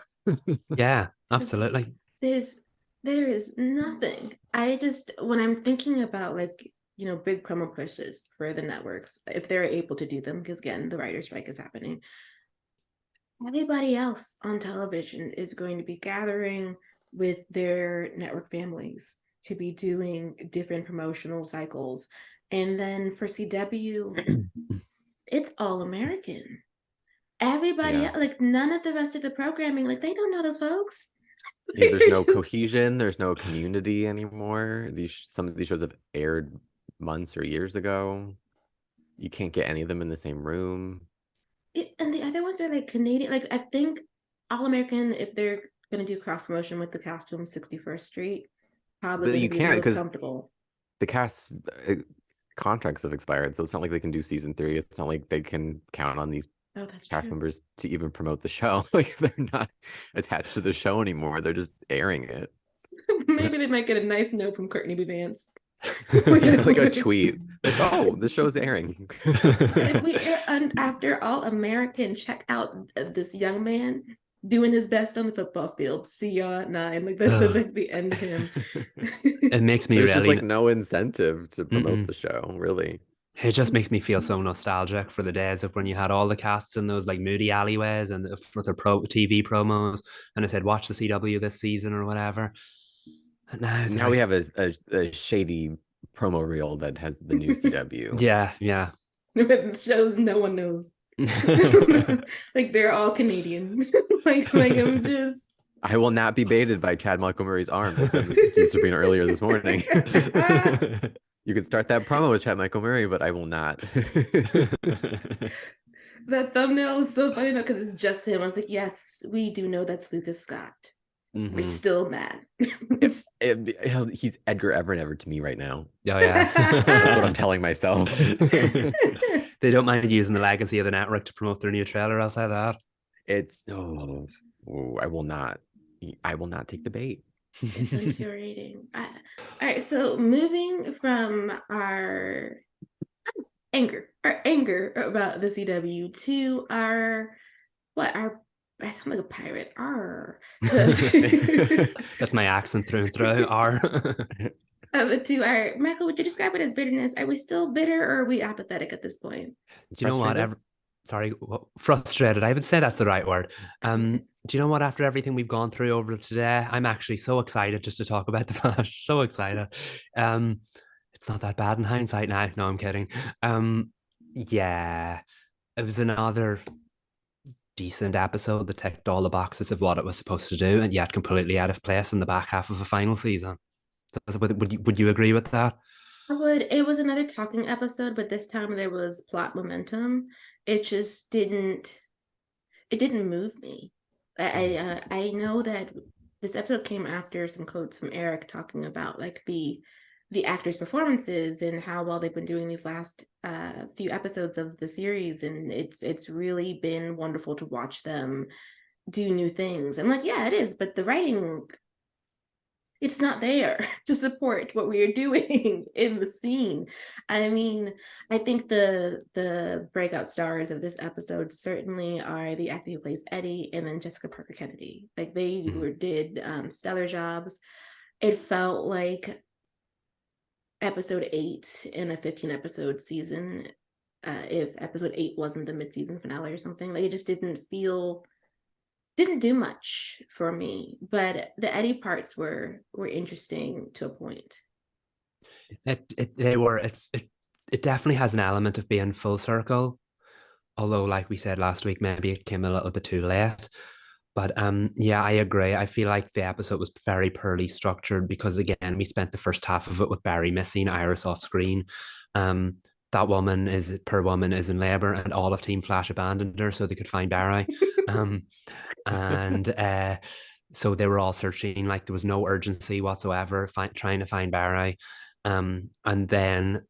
Yeah, It's absolutely. there's there is nothing. I just when I'm thinking about like big promo pushes for the networks, if they're able to do them, because again the writer strike is happening. Everybody else on television is going to be gathering with their network families to be doing different promotional cycles, and then for CW, it's all American. Everybody Yeah. like none of the rest of the programming, like they don't know those folks. Yeah, there's They're no just cohesion, there's no community anymore. Some of these shows have aired months or years ago. You can't get any of them in the same room. and the other ones are like Canadian. Like I think All American, if they're gonna do cross promotion with the cast from 61st Street, probably But gonna you be the can't most because comfortable. the cast contracts have expired, so it's not like they can do season 3. It's not like they can count on these Oh, that's cast true. members to even promote the show. Like they're not attached to the show anymore. They're just airing it. Maybe they might get a nice note from Courtney B. Vance. Yeah, like a tweet. Like, oh, the show's airing. Like we and after All American, check out this young man doing his best on the football field. See y'all at 9. Like that's Ugh. like the end of him. It makes me There's just like really. no incentive to promote Mm-mm. the show, really. It just makes me feel so nostalgic for the days of when you had all the casts in those like moody alleyways and for the pro TV promos, and I said, "Watch the CW this season" or whatever. And now they're Now we like, have a shady promo reel that has the new CW. "Yeah, yeah." Shows no one knows. Like they're all Canadian. like I'm just I will not be baited by Chad Michael Murray's arms. I said this to Sabrina earlier this morning. You can start that promo with Chad Michael Murray, but I will not. that thumbnail is so funny though because it's just him. I was like, yes, we do know that's Lucas Scott. We're Hmm. still mad. He's Edgar Everett to me right now. Oh yeah. That's what I'm telling myself. They don't mind using the legacy of the network to promote their new trailer. I'll say that. It's I will not. I will not take the bait. It's infuriating. All right, so moving from our anger about the CW to our I sound like a pirate. That's my accent through and through. R. To our Michael, would you describe it as bitterness? Are we still bitter or are we apathetic at this point? Do you know what? Frustrated? Sorry, frustrated. I would say that's the right word. Do you know what? After everything we've gone through over today, I'm actually so excited just to talk about the Flash. So excited. Um, it's not that bad in hindsight now. No, I'm kidding. Yeah, it was another decent episode that ticked all the boxes of what it was supposed to do, and yet completely out of place in the back half of a final season. So, would you agree with that? I would. It was another talking episode, but this time there was plot momentum. It just didn't. It didn't move me. I know that this episode came after some quotes from Eric talking about like the actors' performances and how well they've been doing these last few episodes of the series, and it's really been wonderful to watch them do new things. I'm like, yeah, it is, but the writing it's not there to support what we are doing in the scene. I mean, I think the breakout stars of this episode certainly are the actor who plays Eddie and then Jessica Parker Kennedy. Like they Mhm. did stellar jobs. It felt like episode 8 in a 15 episode season. If episode 8 wasn't the mid-season finale or something, like it just didn't do much for me, but the Eddie parts were interesting to a point. It definitely has an element of being full circle. Although, like we said last week, maybe it came a little bit too late. But yeah, I agree. I feel like the episode was very poorly structured because again, we spent the first half of it with Barry missing Iris off screen. Um, that woman is in labor, and all of Team Flash abandoned her so they could find Barry. Um, and so they were all searching, like there was no urgency whatsoever, trying to find Barry. And then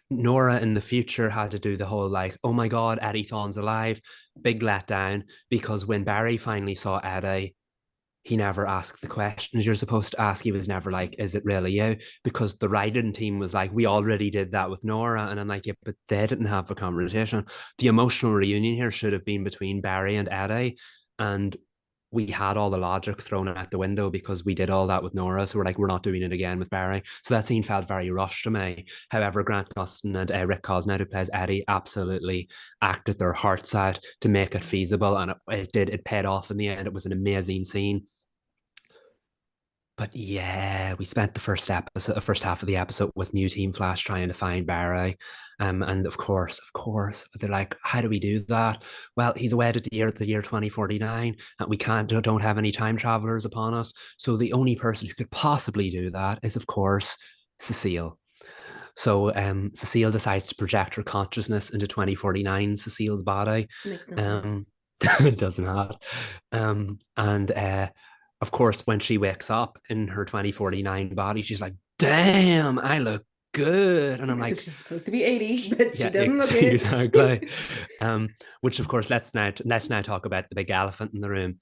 Nora in the future had to do the whole like, oh my God, Eddie Thawne's alive. big letdown, because when Barry finally saw Eddie, he never asked the questions you're supposed to ask. He was never like, is it really you? Because the writing team was like, we already did that with Nora. And I'm like, yeah, but they didn't have a conversation. The emotional reunion here should have been between Barry and Eddie. And we had all the logic thrown out the window because we did all that with Nora. So we're like, we're not doing it again with Barry. So that scene felt very rushed to me. However, Grant Gustin and Rick Cosnett, who plays Eddie, absolutely acted their hearts out to make it feasible. And it paid off in the end. It was an amazing scene. But yeah, we spent the first half of the episode with New Team Flash trying to find Barry. And of course, they're like, how do we do that? Well, he's away at the year 2049, and we don't have any time travelers upon us. So the only person who could possibly do that is, of course, Cecile. So Cecile decides to project her consciousness into 2049, Cecile's body. Makes no sense. It does not. And of course, when she wakes up in her 2049 body, she's like, damn, I look good. And I'm like, she's supposed to be 80, but yeah, she doesn't look it. Exactly. Which of course, let's now talk about the big elephant in the room.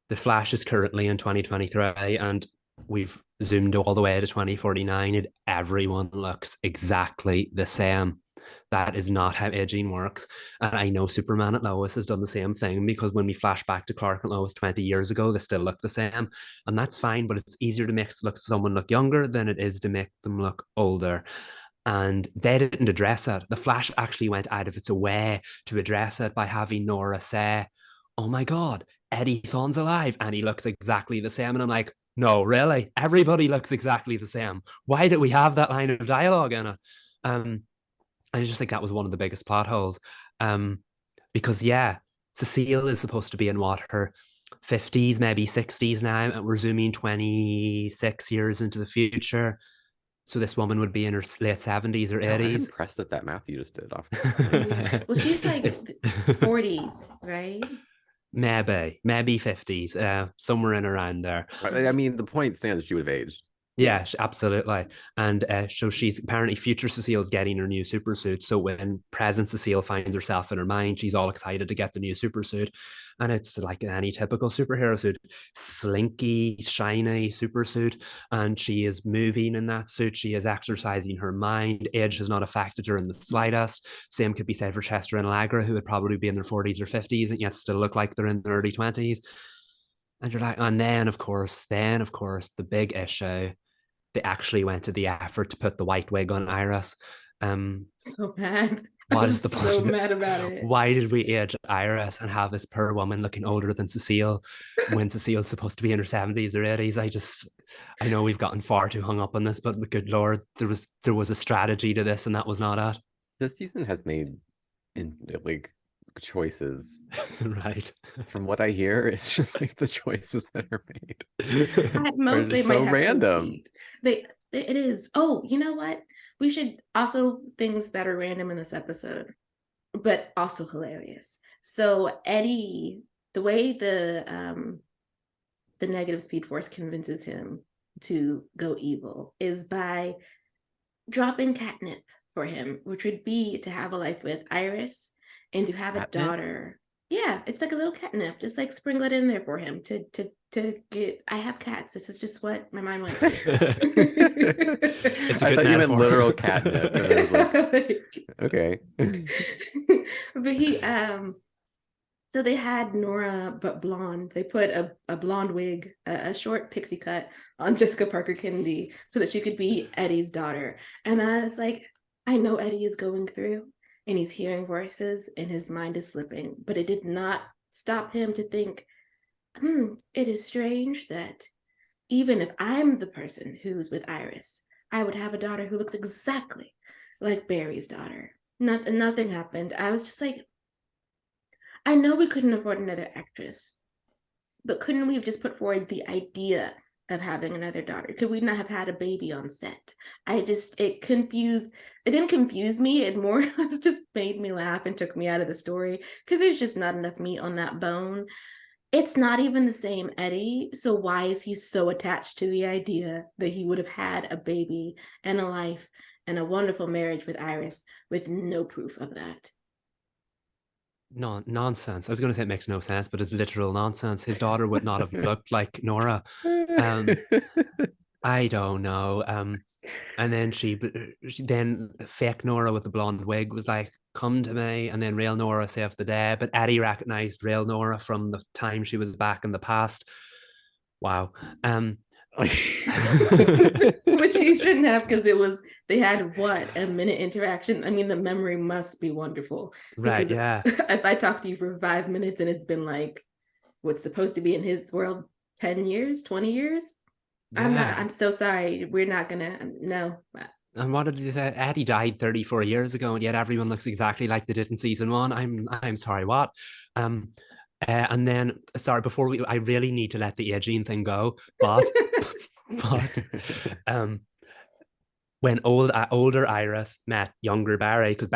The Flash is currently in 2023, and we've zoomed all the way to 2049, and everyone looks exactly the same. That is not how aging works. And I know Superman and Lois has done the same thing, because when we flash back to Clark and Lois 20 years ago, they still look the same. And that's fine, but it's easier to make someone look younger than it is to make them look older. And they didn't address it. The Flash actually went out of its way to address it by having Nora say, oh my God, Eddie Thawne's alive and he looks exactly the same. And I'm like, no, really? Everybody looks exactly the same. Why did we have that line of dialogue in it? I just think that was one of the biggest plot holes. Because yeah, Cecile is supposed to be in what, her 50s, maybe 60s now, and we're zooming 26 years into the future. So this woman would be in her late 70s or 80s. I'm impressed with that math you just did off. Well, she's like 40s, right? Maybe 50s, somewhere in around there. I mean, the point stands, she would have aged. Yeah, yes. Absolutely. And so she's apparently, future Cecile's getting her new super suit. So when present Cecile finds herself in her mind, she's all excited to get the new super suit. And it's like any typical superhero suit, slinky, shiny super suit. And she is moving in that suit. She is exercising her mind. Age has not affected her in the slightest. Same could be said for Chester and Allegra, who would probably be in their 40s or 50s and yet still look like they're in their early 20s. And you're like, and then of course, the big issue, they actually went to the effort to put the white wig on Iris. So bad. What is the point? So mad about it. Why did we age Iris and have this poor woman looking older than Cecile when Cecile's supposed to be in her 70s or 80s? I know we've gotten far too hung up on this, but good Lord, there was a strategy to this, and that was not it. This season has made choices, right? From what I hear, it's just like the choices that are made. Most they might so have random. It is. Oh, you know what? We should also, things that are random in this episode, but also hilarious. So Eddie, the way the negative Speed Force convinces him to go evil is by dropping catnip for him, which would be to have a life with Iris and to have a daughter. Yeah, it's like a little catnip, just like sprinkle it in there for him to get. I have cats. This is just what my mind went to. I thought you meant literal catnip. Okay. But he so they had Nora but blonde. They put a blonde wig, a short pixie cut on Jessica Parker Kennedy so that she could be Eddie's daughter. And I was like, I know Eddie is going through, and he's hearing voices and his mind is slipping, but it did not stop him to think, it is strange that even if I'm the person who's with Iris, I would have a daughter who looks exactly like Barry's daughter. Nothing happened. I was just like, I know we couldn't afford another actress, but couldn't we have just put forward the idea of having another daughter? Could we not have had a baby on set? It didn't confuse me. It more just made me laugh and took me out of the story because there's just not enough meat on that bone. It's not even the same Eddie. So why is he so attached to the idea that he would have had a baby and a life and a wonderful marriage with Iris with no proof of that? No, nonsense. I was going to say it makes no sense, but it's literal nonsense. His daughter would not have looked like Nora. Um, I don't know. And then then fake Nora with the blonde wig was like, "Come to me," and then real Nora saved the day. But Eddie recognized real Nora from the time she was back in the past. Wow. Which he shouldn't have, because they had what, a minute interaction. I mean, the memory must be wonderful. Right, Because yeah. if I talk to you for 5 minutes and it's been like what's supposed to be in his world 10 years, 20 years, Yeah. I'm so sorry. We're not gonna, no. And what did you say? Eddie died 34 years ago, and yet everyone looks exactly like they did in season one. I'm sorry, what? Um, and then sorry, I really need to let the aging thing go, but um, when older Iris met younger Barry, because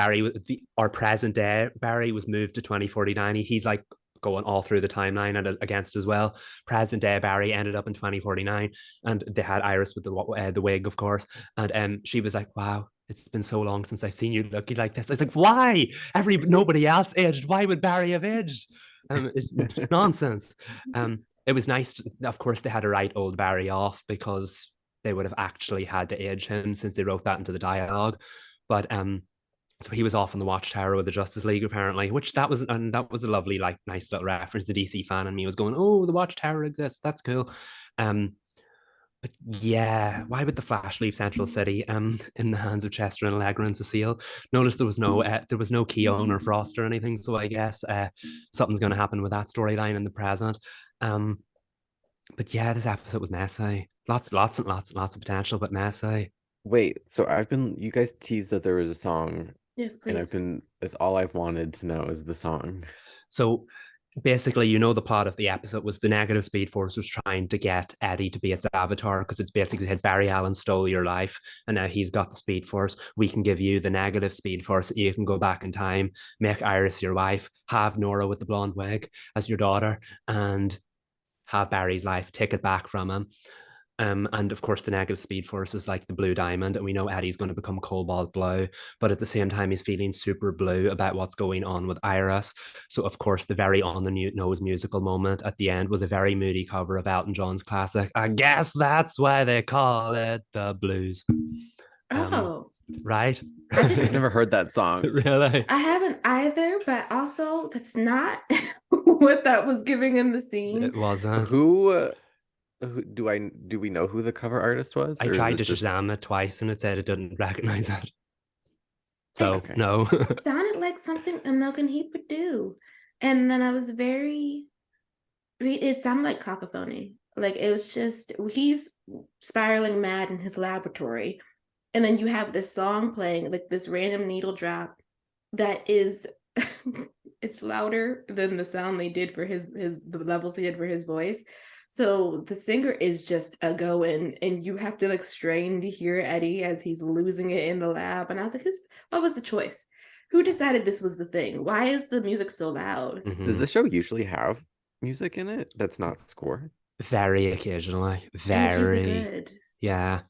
our present day Barry was moved to 2049. He's like going all through the timeline and against as well. Present day Barry ended up in 2049, and they had Iris with the wig, of course, and she was like, "Wow, it's been so long since I've seen you looking like this." I was like, "Why? Nobody else aged. Why would Barry have aged?" It's nonsense. It was nice. Of course, they had to write old Barry off because they would have actually had to age him since they wrote that into the dialogue. But so he was off in the Watchtower with the Justice League apparently, which that was a lovely, like, nice little reference. The DC fan and me was going, "Oh, the Watchtower exists. That's cool." Um, but yeah, why would the Flash leave Central City in the hands of Chester and Allegra and Cecile? Notice there was no Keown or Frost or anything, so I guess something's going to happen with that storyline in the present. Um, but yeah, this episode was messy. Lots and lots of potential, but messy. Wait, so you guys teased that there was a song, Yes, and please. that's all I've wanted to know is the song. So basically, the plot of the episode was the negative Speed Force was trying to get Eddie to be its avatar, because it's basically said Barry Allen stole your life and now he's got the Speed Force. We can give you the negative Speed Force. You can go back in time, make Iris your wife, have Nora with the blonde wig as your daughter, and have Barry's life, take it back from him. And of course, the negative Speed Force is like the blue diamond, and we know Eddie's going to become cobalt blue, but at the same time, he's feeling super blue about what's going on with Iris. So, of course, the very on the nose musical moment at the end was a very moody cover of Elton John's classic. I guess that's why they call it the blues. Oh, Right? I've never heard that song. Really? I haven't either, but also that's not what that was giving in the scene. It wasn't. Who do we know who the cover artist was? I tried to Shazam it twice and it said it didn't recognize it. So Okay. no. It sounded like something a Milk and Heap would do. And then it sounded like cacophony. Like, it was just, he's spiraling mad in his laboratory. And then you have this song playing, like this random needle drop that is, it's louder than the sound they did for the levels they did for his voice. So the singer is just a going, and you have to like strain to hear Eddie as he's losing it in the lab. And I was like, what was the choice? Who decided this was the thing? Why is the music so loud? Mm-hmm. Does the show usually have music in it that's not score? Very occasionally. And it's usually Very. good. Yeah.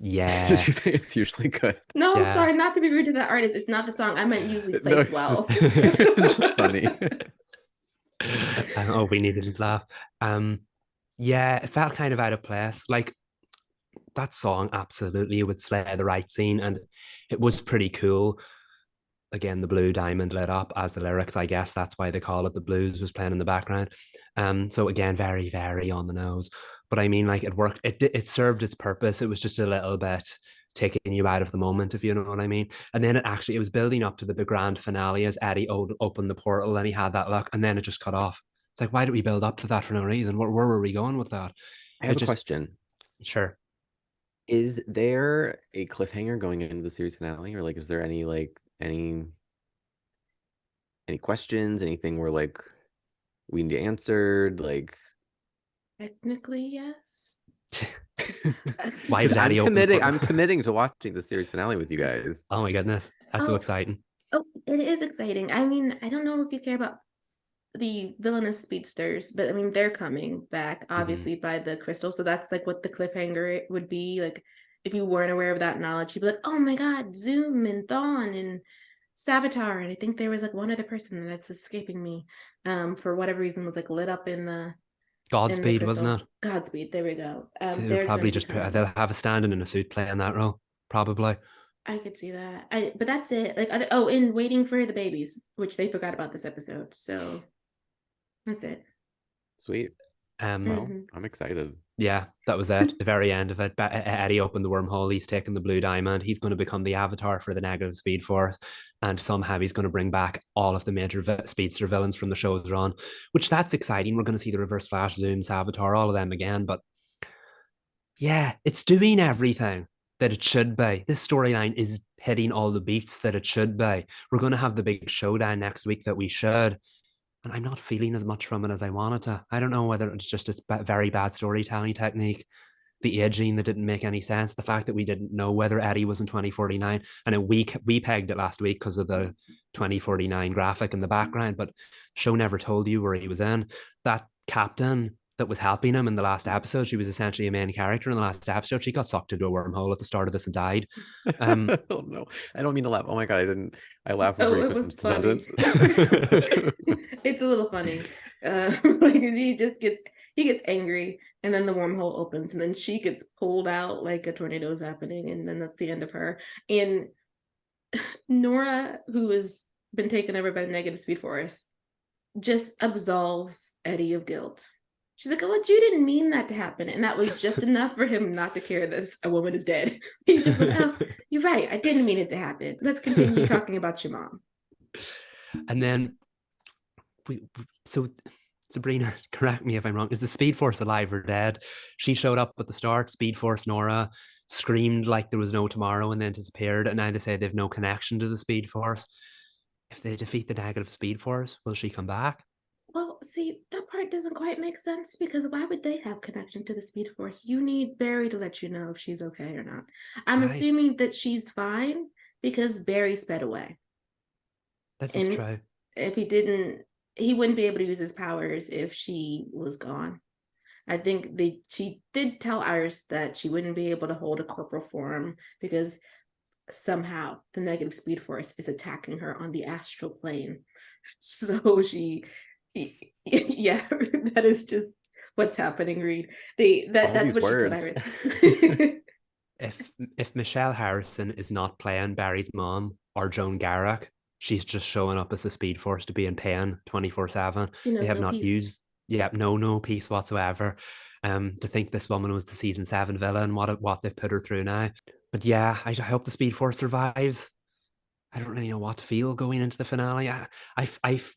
Yeah. Did you say it's usually good? No, Yeah. sorry, not to be rude to that artist. It's not the song. I meant usually placed well. It's just funny. Oh, we needed his laugh. Yeah, it felt kind of out of place. Like, that song absolutely would slay the right scene, and it was pretty cool. Again, the blue diamond lit up as the lyrics, I guess that's why they call it the blues, was playing in the background. So again, very, very on the nose. But I mean, like, it worked. It served its purpose. It was just a little bit taking you out of the moment, if you know what I mean. And then it was building up to the big grand finale as Eddie opened the portal and he had that look, and then it just cut off. It's like, why did we build up to that for no reason? Where were we going with that? I have a question. Sure. Is there a cliffhanger going into the series finale, or like, is there any questions, anything where like we need answered? Like, Technically, yes. Why did Eddie I'm committing to watching the series finale with you guys. Oh my goodness, that's so exciting. Oh, it is exciting. I mean, I don't know if you care about the villainous speedsters, but I mean, they're coming back obviously by the crystal. So that's like what the cliffhanger would be. Like, if you weren't aware of that knowledge, you'd be like, oh my God, Zoom and Thawne and Savitar, and I think there was like one other person that's escaping me. For whatever reason was like lit up in the Godspeed, crystal. wasn't it? Godspeed, there we go. They'll They're going probably to be just coming. they'll have a standing in a suit playing that role, probably. I could see that. But that's it. Like, and waiting for the babies, which they forgot about this episode. So that's it. Sweet. Well, I'm excited. Yeah, that was it. The very end of it. Eddie opened the wormhole. He's taken the blue diamond. He's going to become the avatar for the negative speed force. And somehow he's going to bring back all of the major speedster villains from the show's run, which that's exciting. We're going to see the Reverse Flash, Zoom, Savitar, all of them again. But yeah, it's doing everything that it should be. This storyline is hitting all the beats that it should be. We're going to have the big showdown next week that we should. And I'm not feeling as much from it as I wanted to. I don't know whether it's just its very bad storytelling technique, the aging that didn't make any sense, the fact that we didn't know whether Eddie was in 2049. And we pegged it last week because of the 2049 graphic in the background, but the show never told you where he was in. That captain that was helping him in the last episode, she was essentially a main character in the last episode. She got sucked into a wormhole at the start of this and died. Oh no, I don't mean to laugh. Oh my god, I laughed before it was funny. It's a little funny. Like he gets angry, and then the wormhole opens, and then she gets pulled out like a tornado is happening, and then that's the end of her. And Nora, who has been taken over by the negative speed force, just absolves Eddie of guilt. She's like, "Oh, you didn't mean that to happen," and that was just enough for him not to care that a woman is dead. He just went, "Oh, you're right. I didn't mean it to happen. Let's continue talking about your mom." And then so Sabrina, correct me if I'm wrong, is the Speed Force alive or dead? She showed up at the start, Speed Force Nora, screamed like there was no tomorrow and then disappeared, and now they say they've no connection to the Speed Force. If they defeat the negative Speed Force, will she come back? Well, see, that part doesn't quite make sense, because why would they have connection to the Speed Force? You need Barry to let you know if she's okay or not. I'm assuming that she's fine because Barry sped away. This is true. If he didn't, he wouldn't be able to use his powers if she was gone. I think she did tell Iris that she wouldn't be able to hold a corporal form because somehow the negative speed force is attacking her on the astral plane. So yeah, that is just what's happening, Reed. That's what words. she told Iris. If Michelle Harrison is not playing Barry's mom or Joan Garrick, she's just showing up as the Speed Force to be in pain 24/7. They have not used no peace whatsoever. To think this woman was the season 7 villain, what they've put her through now. But yeah, I hope the Speed Force survives. I don't really know what to feel going into the finale.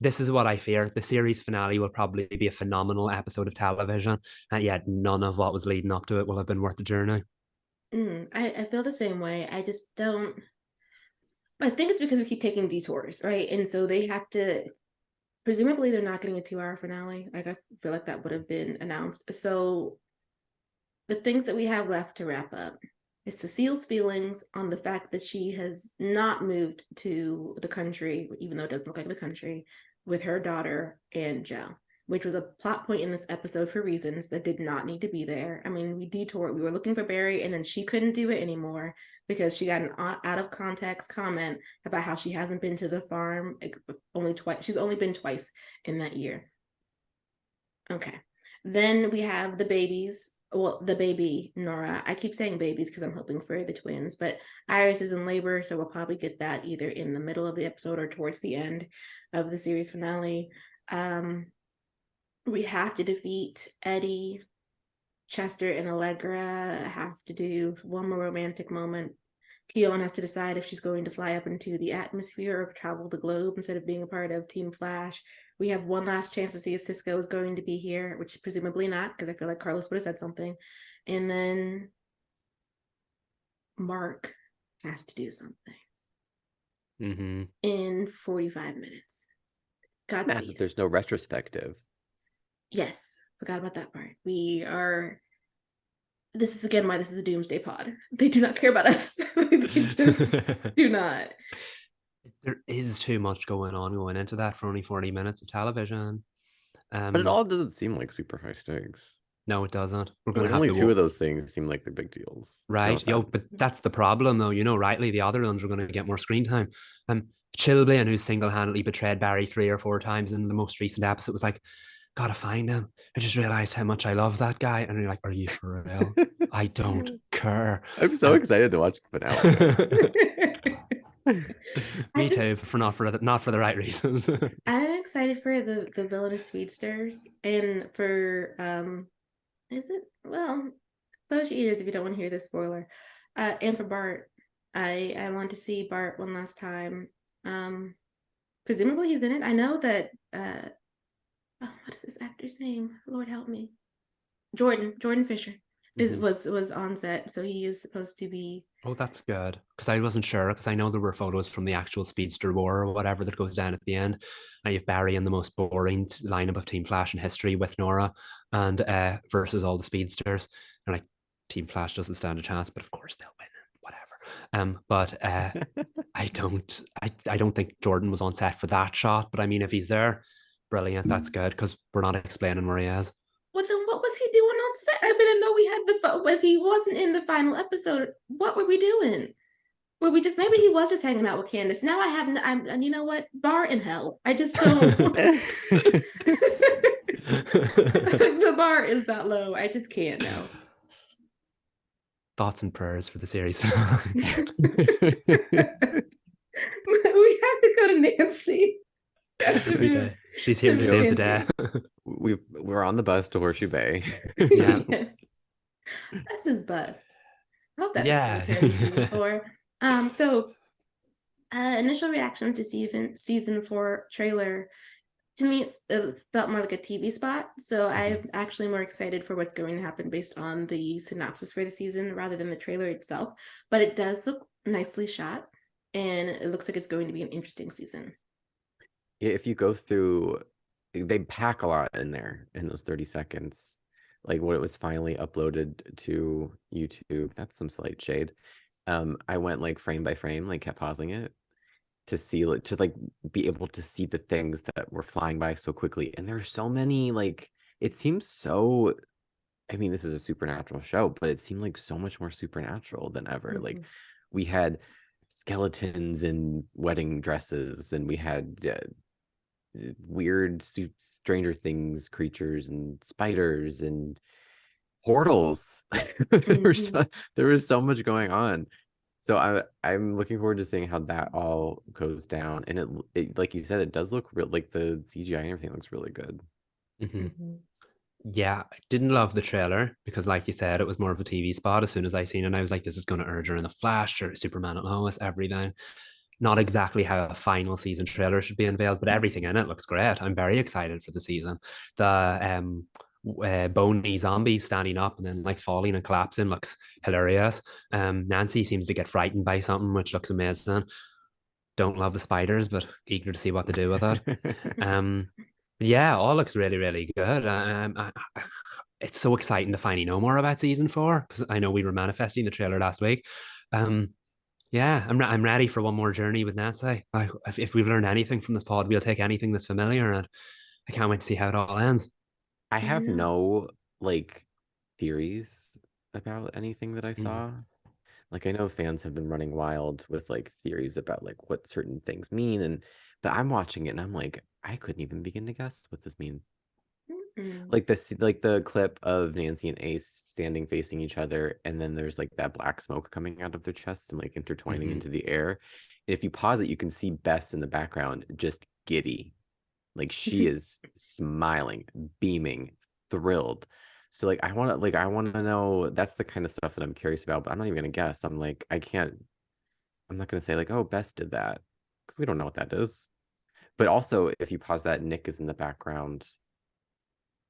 This is what I fear. The series finale will probably be a phenomenal episode of television, and yet none of what was leading up to it will have been worth the journey. I feel the same way. I just don't. I think it's because we keep taking detours, right? And so they have to. Presumably, they're not getting a 2-hour finale. Like, I feel like that would have been announced. So the things that we have left to wrap up is Cecile's feelings on the fact that she has not moved to the country, even though it doesn't look like the country, with her daughter and Joe, which was a plot point in this episode for reasons that did not need to be there. I mean, we detoured. We were looking for Barry, and then she couldn't do it anymore because she got an out of context comment about how she hasn't been to the farm only twice. She's only been twice in that year. Okay. Then we have the babies. Well, the baby, Nora. I keep saying babies because I'm hoping for the twins, but Iris is in labor, so we'll probably get that either in the middle of the episode or towards the end of the series finale. We have to defeat Eddie. Chester and Allegra have to do one more romantic moment. Keon has to decide if she's going to fly up into the atmosphere or travel the globe instead of being a part of Team Flash. We have one last chance to see if Cisco is going to be here, which presumably not, because I feel like Carlos would have said something. And then Mark has to do something in 45 minutes. Godspeed. There's no retrospective. Yes, forgot about that part. This is again why this is a doomsday pod. They do not care about us. They just do not. There is too much going into that for only 40 minutes of television. But it all doesn't seem like super high stakes. No, it doesn't. We're going to have only two of those things seem like the big deals. Right. But that's the problem, though. Rightly, the other ones are going to get more screen time. Chilblain, who single-handedly betrayed Barry 3 or 4 times in the most recent episode, was like, gotta find him. I just realized how much I love that guy. And you're like, are you for real? I don't care. I'm so excited to watch the finale. Me too, but not for the right reasons. I'm excited for the villainous speedsters and for is it close your ears if you don't want to hear this spoiler. And for Bart. I want to see Bart one last time. Presumably he's in it. I know that what is this actor's name? Lord help me. Jordan Fisher was on set, so he is supposed to be. Oh, that's good. Because I wasn't sure, because I know there were photos from the actual Speedster War or whatever that goes down at the end. And you have Barry in the most boring lineup of Team Flash in history with Nora and versus all the Speedsters. And like Team Flash doesn't stand a chance, but of course they'll win. But I don't think Jordan was on set for that shot. But I mean, if he's there, brilliant. That's good, because we're not explaining where he is. Well, then what was he doing on set? I didn't know we had if he wasn't in the final episode, what were we doing? Were we just, maybe he was just hanging out with Candace. Now and you know what? Bar in hell. I just don't. The bar is that low. I just can't now. Thoughts and prayers for the series. We have to go to Nancy. She's here to save the day. We're on the bus to Horseshoe Bay. Yeah. Yes. That's his bus. I hope that yeah. So initial reaction to season 4 trailer, to me it felt more like a TV spot, so I'm actually more excited for what's going to happen based on the synopsis for the season rather than the trailer itself. But it does look nicely shot, and it looks like it's going to be an interesting season. Yeah, if you go through, they pack a lot in there in those 30 seconds. Like when it was finally uploaded to YouTube, that's some slight shade. I went like frame by frame, like kept pausing it to see, like, to like be able to see the things that were flying by so quickly. And there's so many, like, it seems so, I mean, this is a supernatural show, but it seemed like so much more supernatural than ever. Like we had skeletons in wedding dresses, and we had weird Stranger Things creatures and spiders and portals. There was so much going on. So I'm looking forward to seeing how that all goes down. And it like you said, it does look real, like the CGI and everything looks really good. Yeah, I didn't love the trailer because, like you said, it was more of a TV spot. As soon as I seen it, I was like, this is going to urge her in the Flash or Superman Lois, everything. Not exactly how a final season trailer should be unveiled, but everything in it looks great. I'm very excited for the season. The bony zombies standing up and then like falling and collapsing looks hilarious. Nancy seems to get frightened by something, which looks amazing. Don't love the spiders, but eager to see what to do with it. Yeah, all looks really, really good. It's so exciting to finally know more about season 4, because I know we were manifesting the trailer last week. Yeah, I'm ready for one more journey with Nancy. If we've learned anything from this pod, we'll take anything that's familiar, and I can't wait to see how it all ends. I have no like theories about anything that I saw. Like I know fans have been running wild with like theories about like what certain things mean, but I'm watching it and I'm like, I couldn't even begin to guess what this means. Like the clip of Nancy and Ace standing facing each other, and then there's like that black smoke coming out of their chests and like intertwining into the air. And if you pause it, you can see Bess in the background just giddy. Like she is smiling, beaming, thrilled. So like I want to know, that's the kind of stuff that I'm curious about, but I'm not even gonna guess. I'm not gonna say like, oh, Bess did that, because we don't know what that is. But also, if you pause that, Nick is in the background,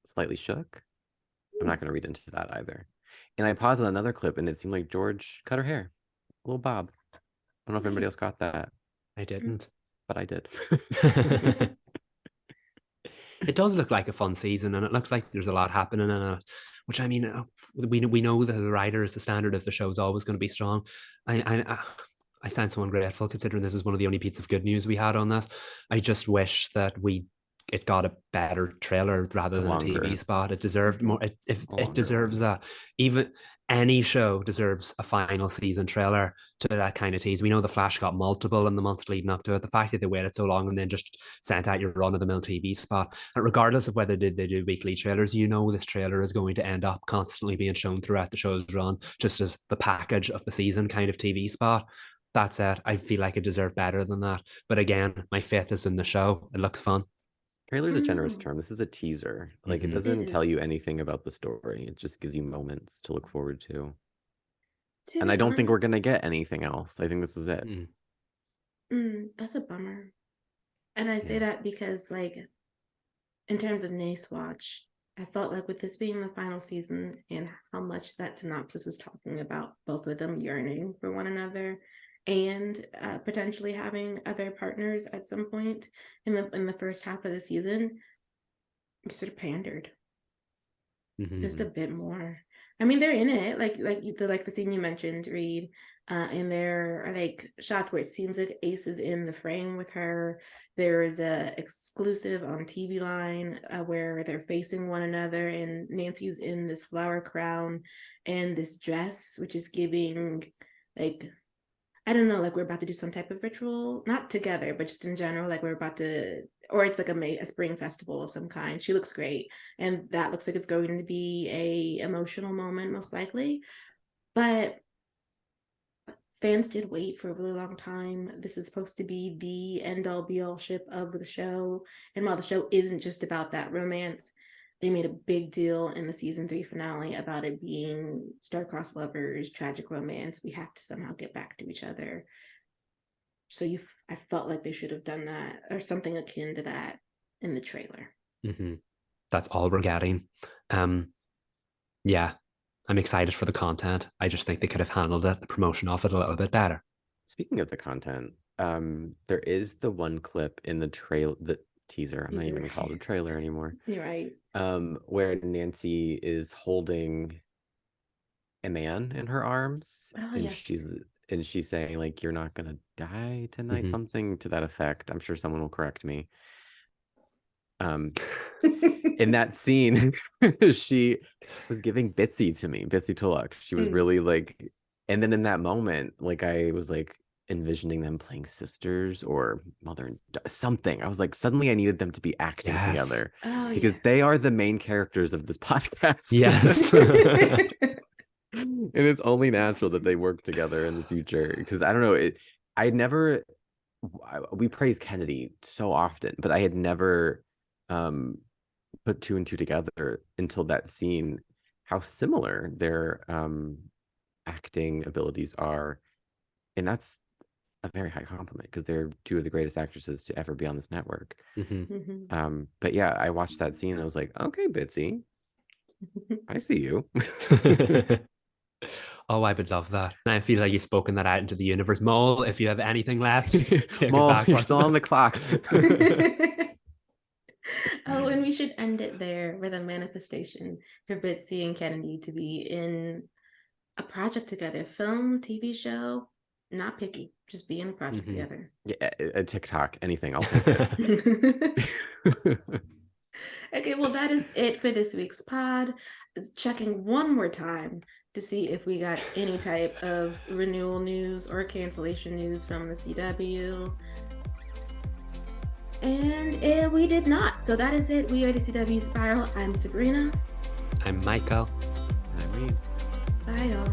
slightly shook. I'm not gonna read into that either. And I paused on another clip, and it seemed like George cut her hair, a little bob. I don't know if anybody else got that. I didn't, but I did. It does look like a fun season, and it looks like there's a lot happening in it, which I mean, we know that the writer is the standard of the show is always going to be strong. I sound so ungrateful considering this is one of the only bits of good news we had on this. I just wish that we it got a better trailer rather than a Longer. TV spot. It deserved more. It deserves one. that. Even any show deserves a final season trailer to that kind of tease. We know The Flash got multiple in the months leading up to it. The fact that they waited so long and then just sent out your run-of-the-mill TV spot, and regardless of whether they do weekly trailers, you know this trailer is going to end up constantly being shown throughout the show's run, just as the package of the season kind of TV spot. That's it. I feel like it deserved better than that. But again, my faith is in the show. It looks fun. Trailer's a generous term. This is a teaser. Like, it doesn't tell you is. anything about the story. It just gives you moments to look forward to. To And be I don't think we're honest, gonna get anything else. I think this is it. that's a bummer. And I say that because, like, in terms of Nace Watch, I felt like with this being the final season and how much that synopsis was talking about both of them yearning for one another and potentially having other partners at some point in the first half of the season, we sort of pandered just a bit more. I mean, they're in it, like the scene you mentioned, Reed, and there are like shots where it seems like Ace is in the frame with her. There is a exclusive on TV line where they're facing one another, and Nancy's in this flower crown and this dress, which is giving, like, I don't know, like we're about to do some type of ritual, not together, but just in general, like we're about to, or it's like a spring festival of some kind. She looks great, and that looks like it's going to be a emotional moment, most likely. But fans did wait for a really long time. This is supposed to be the end-all be-all ship of the show, and while the show isn't just about that romance, they made a big deal in the season 3 finale about it being star-crossed lovers, tragic romance. We have to somehow get back to each other. So I felt like they should have done that or something akin to that in the trailer. That's all we're getting. Yeah, I'm excited for the content. I just think they could have handled it, the promotion of it, a little bit better. Speaking of the content, there is the one clip in the teaser. I'm not even gonna call it a trailer anymore. You're right. Where Nancy is holding a man in her arms, and she's saying, like, you're not gonna die tonight, something to that effect. I'm sure someone will correct me. In that scene, she was giving Bitsy to look. She was really like, and then in that moment, like, I was like envisioning them playing sisters or mother and something. I was like, suddenly I needed them to be acting together because they are the main characters of this podcast. Yes. And it's only natural that they work together in the future, because I don't know, we praise Kennedy so often, but I had never put two and two together until that scene, how similar their acting abilities are. And that's a very high compliment, because they're two of the greatest actresses to ever be on this network. But yeah, I watched that scene and I was like, okay, Bitsy, I see you. Oh, I would love that. And I feel like you've spoken that out into the universe. Mole, if you have anything left, take Mole, it back. you're still on the clock. Oh, and we should end it there with a manifestation for Bitsy and Kennedy to be in a project together, film, TV show. Not picky, just be in a project together. Yeah, a TikTok, anything. I'll take it. Okay, well, that is it for this week's pod. Checking one more time to see if we got any type of renewal news or cancellation news from the CW. And we did not. So that is it. We are the CW Spiral. I'm Sabrina. I'm Michael. I'm Reed. Bye, y'all.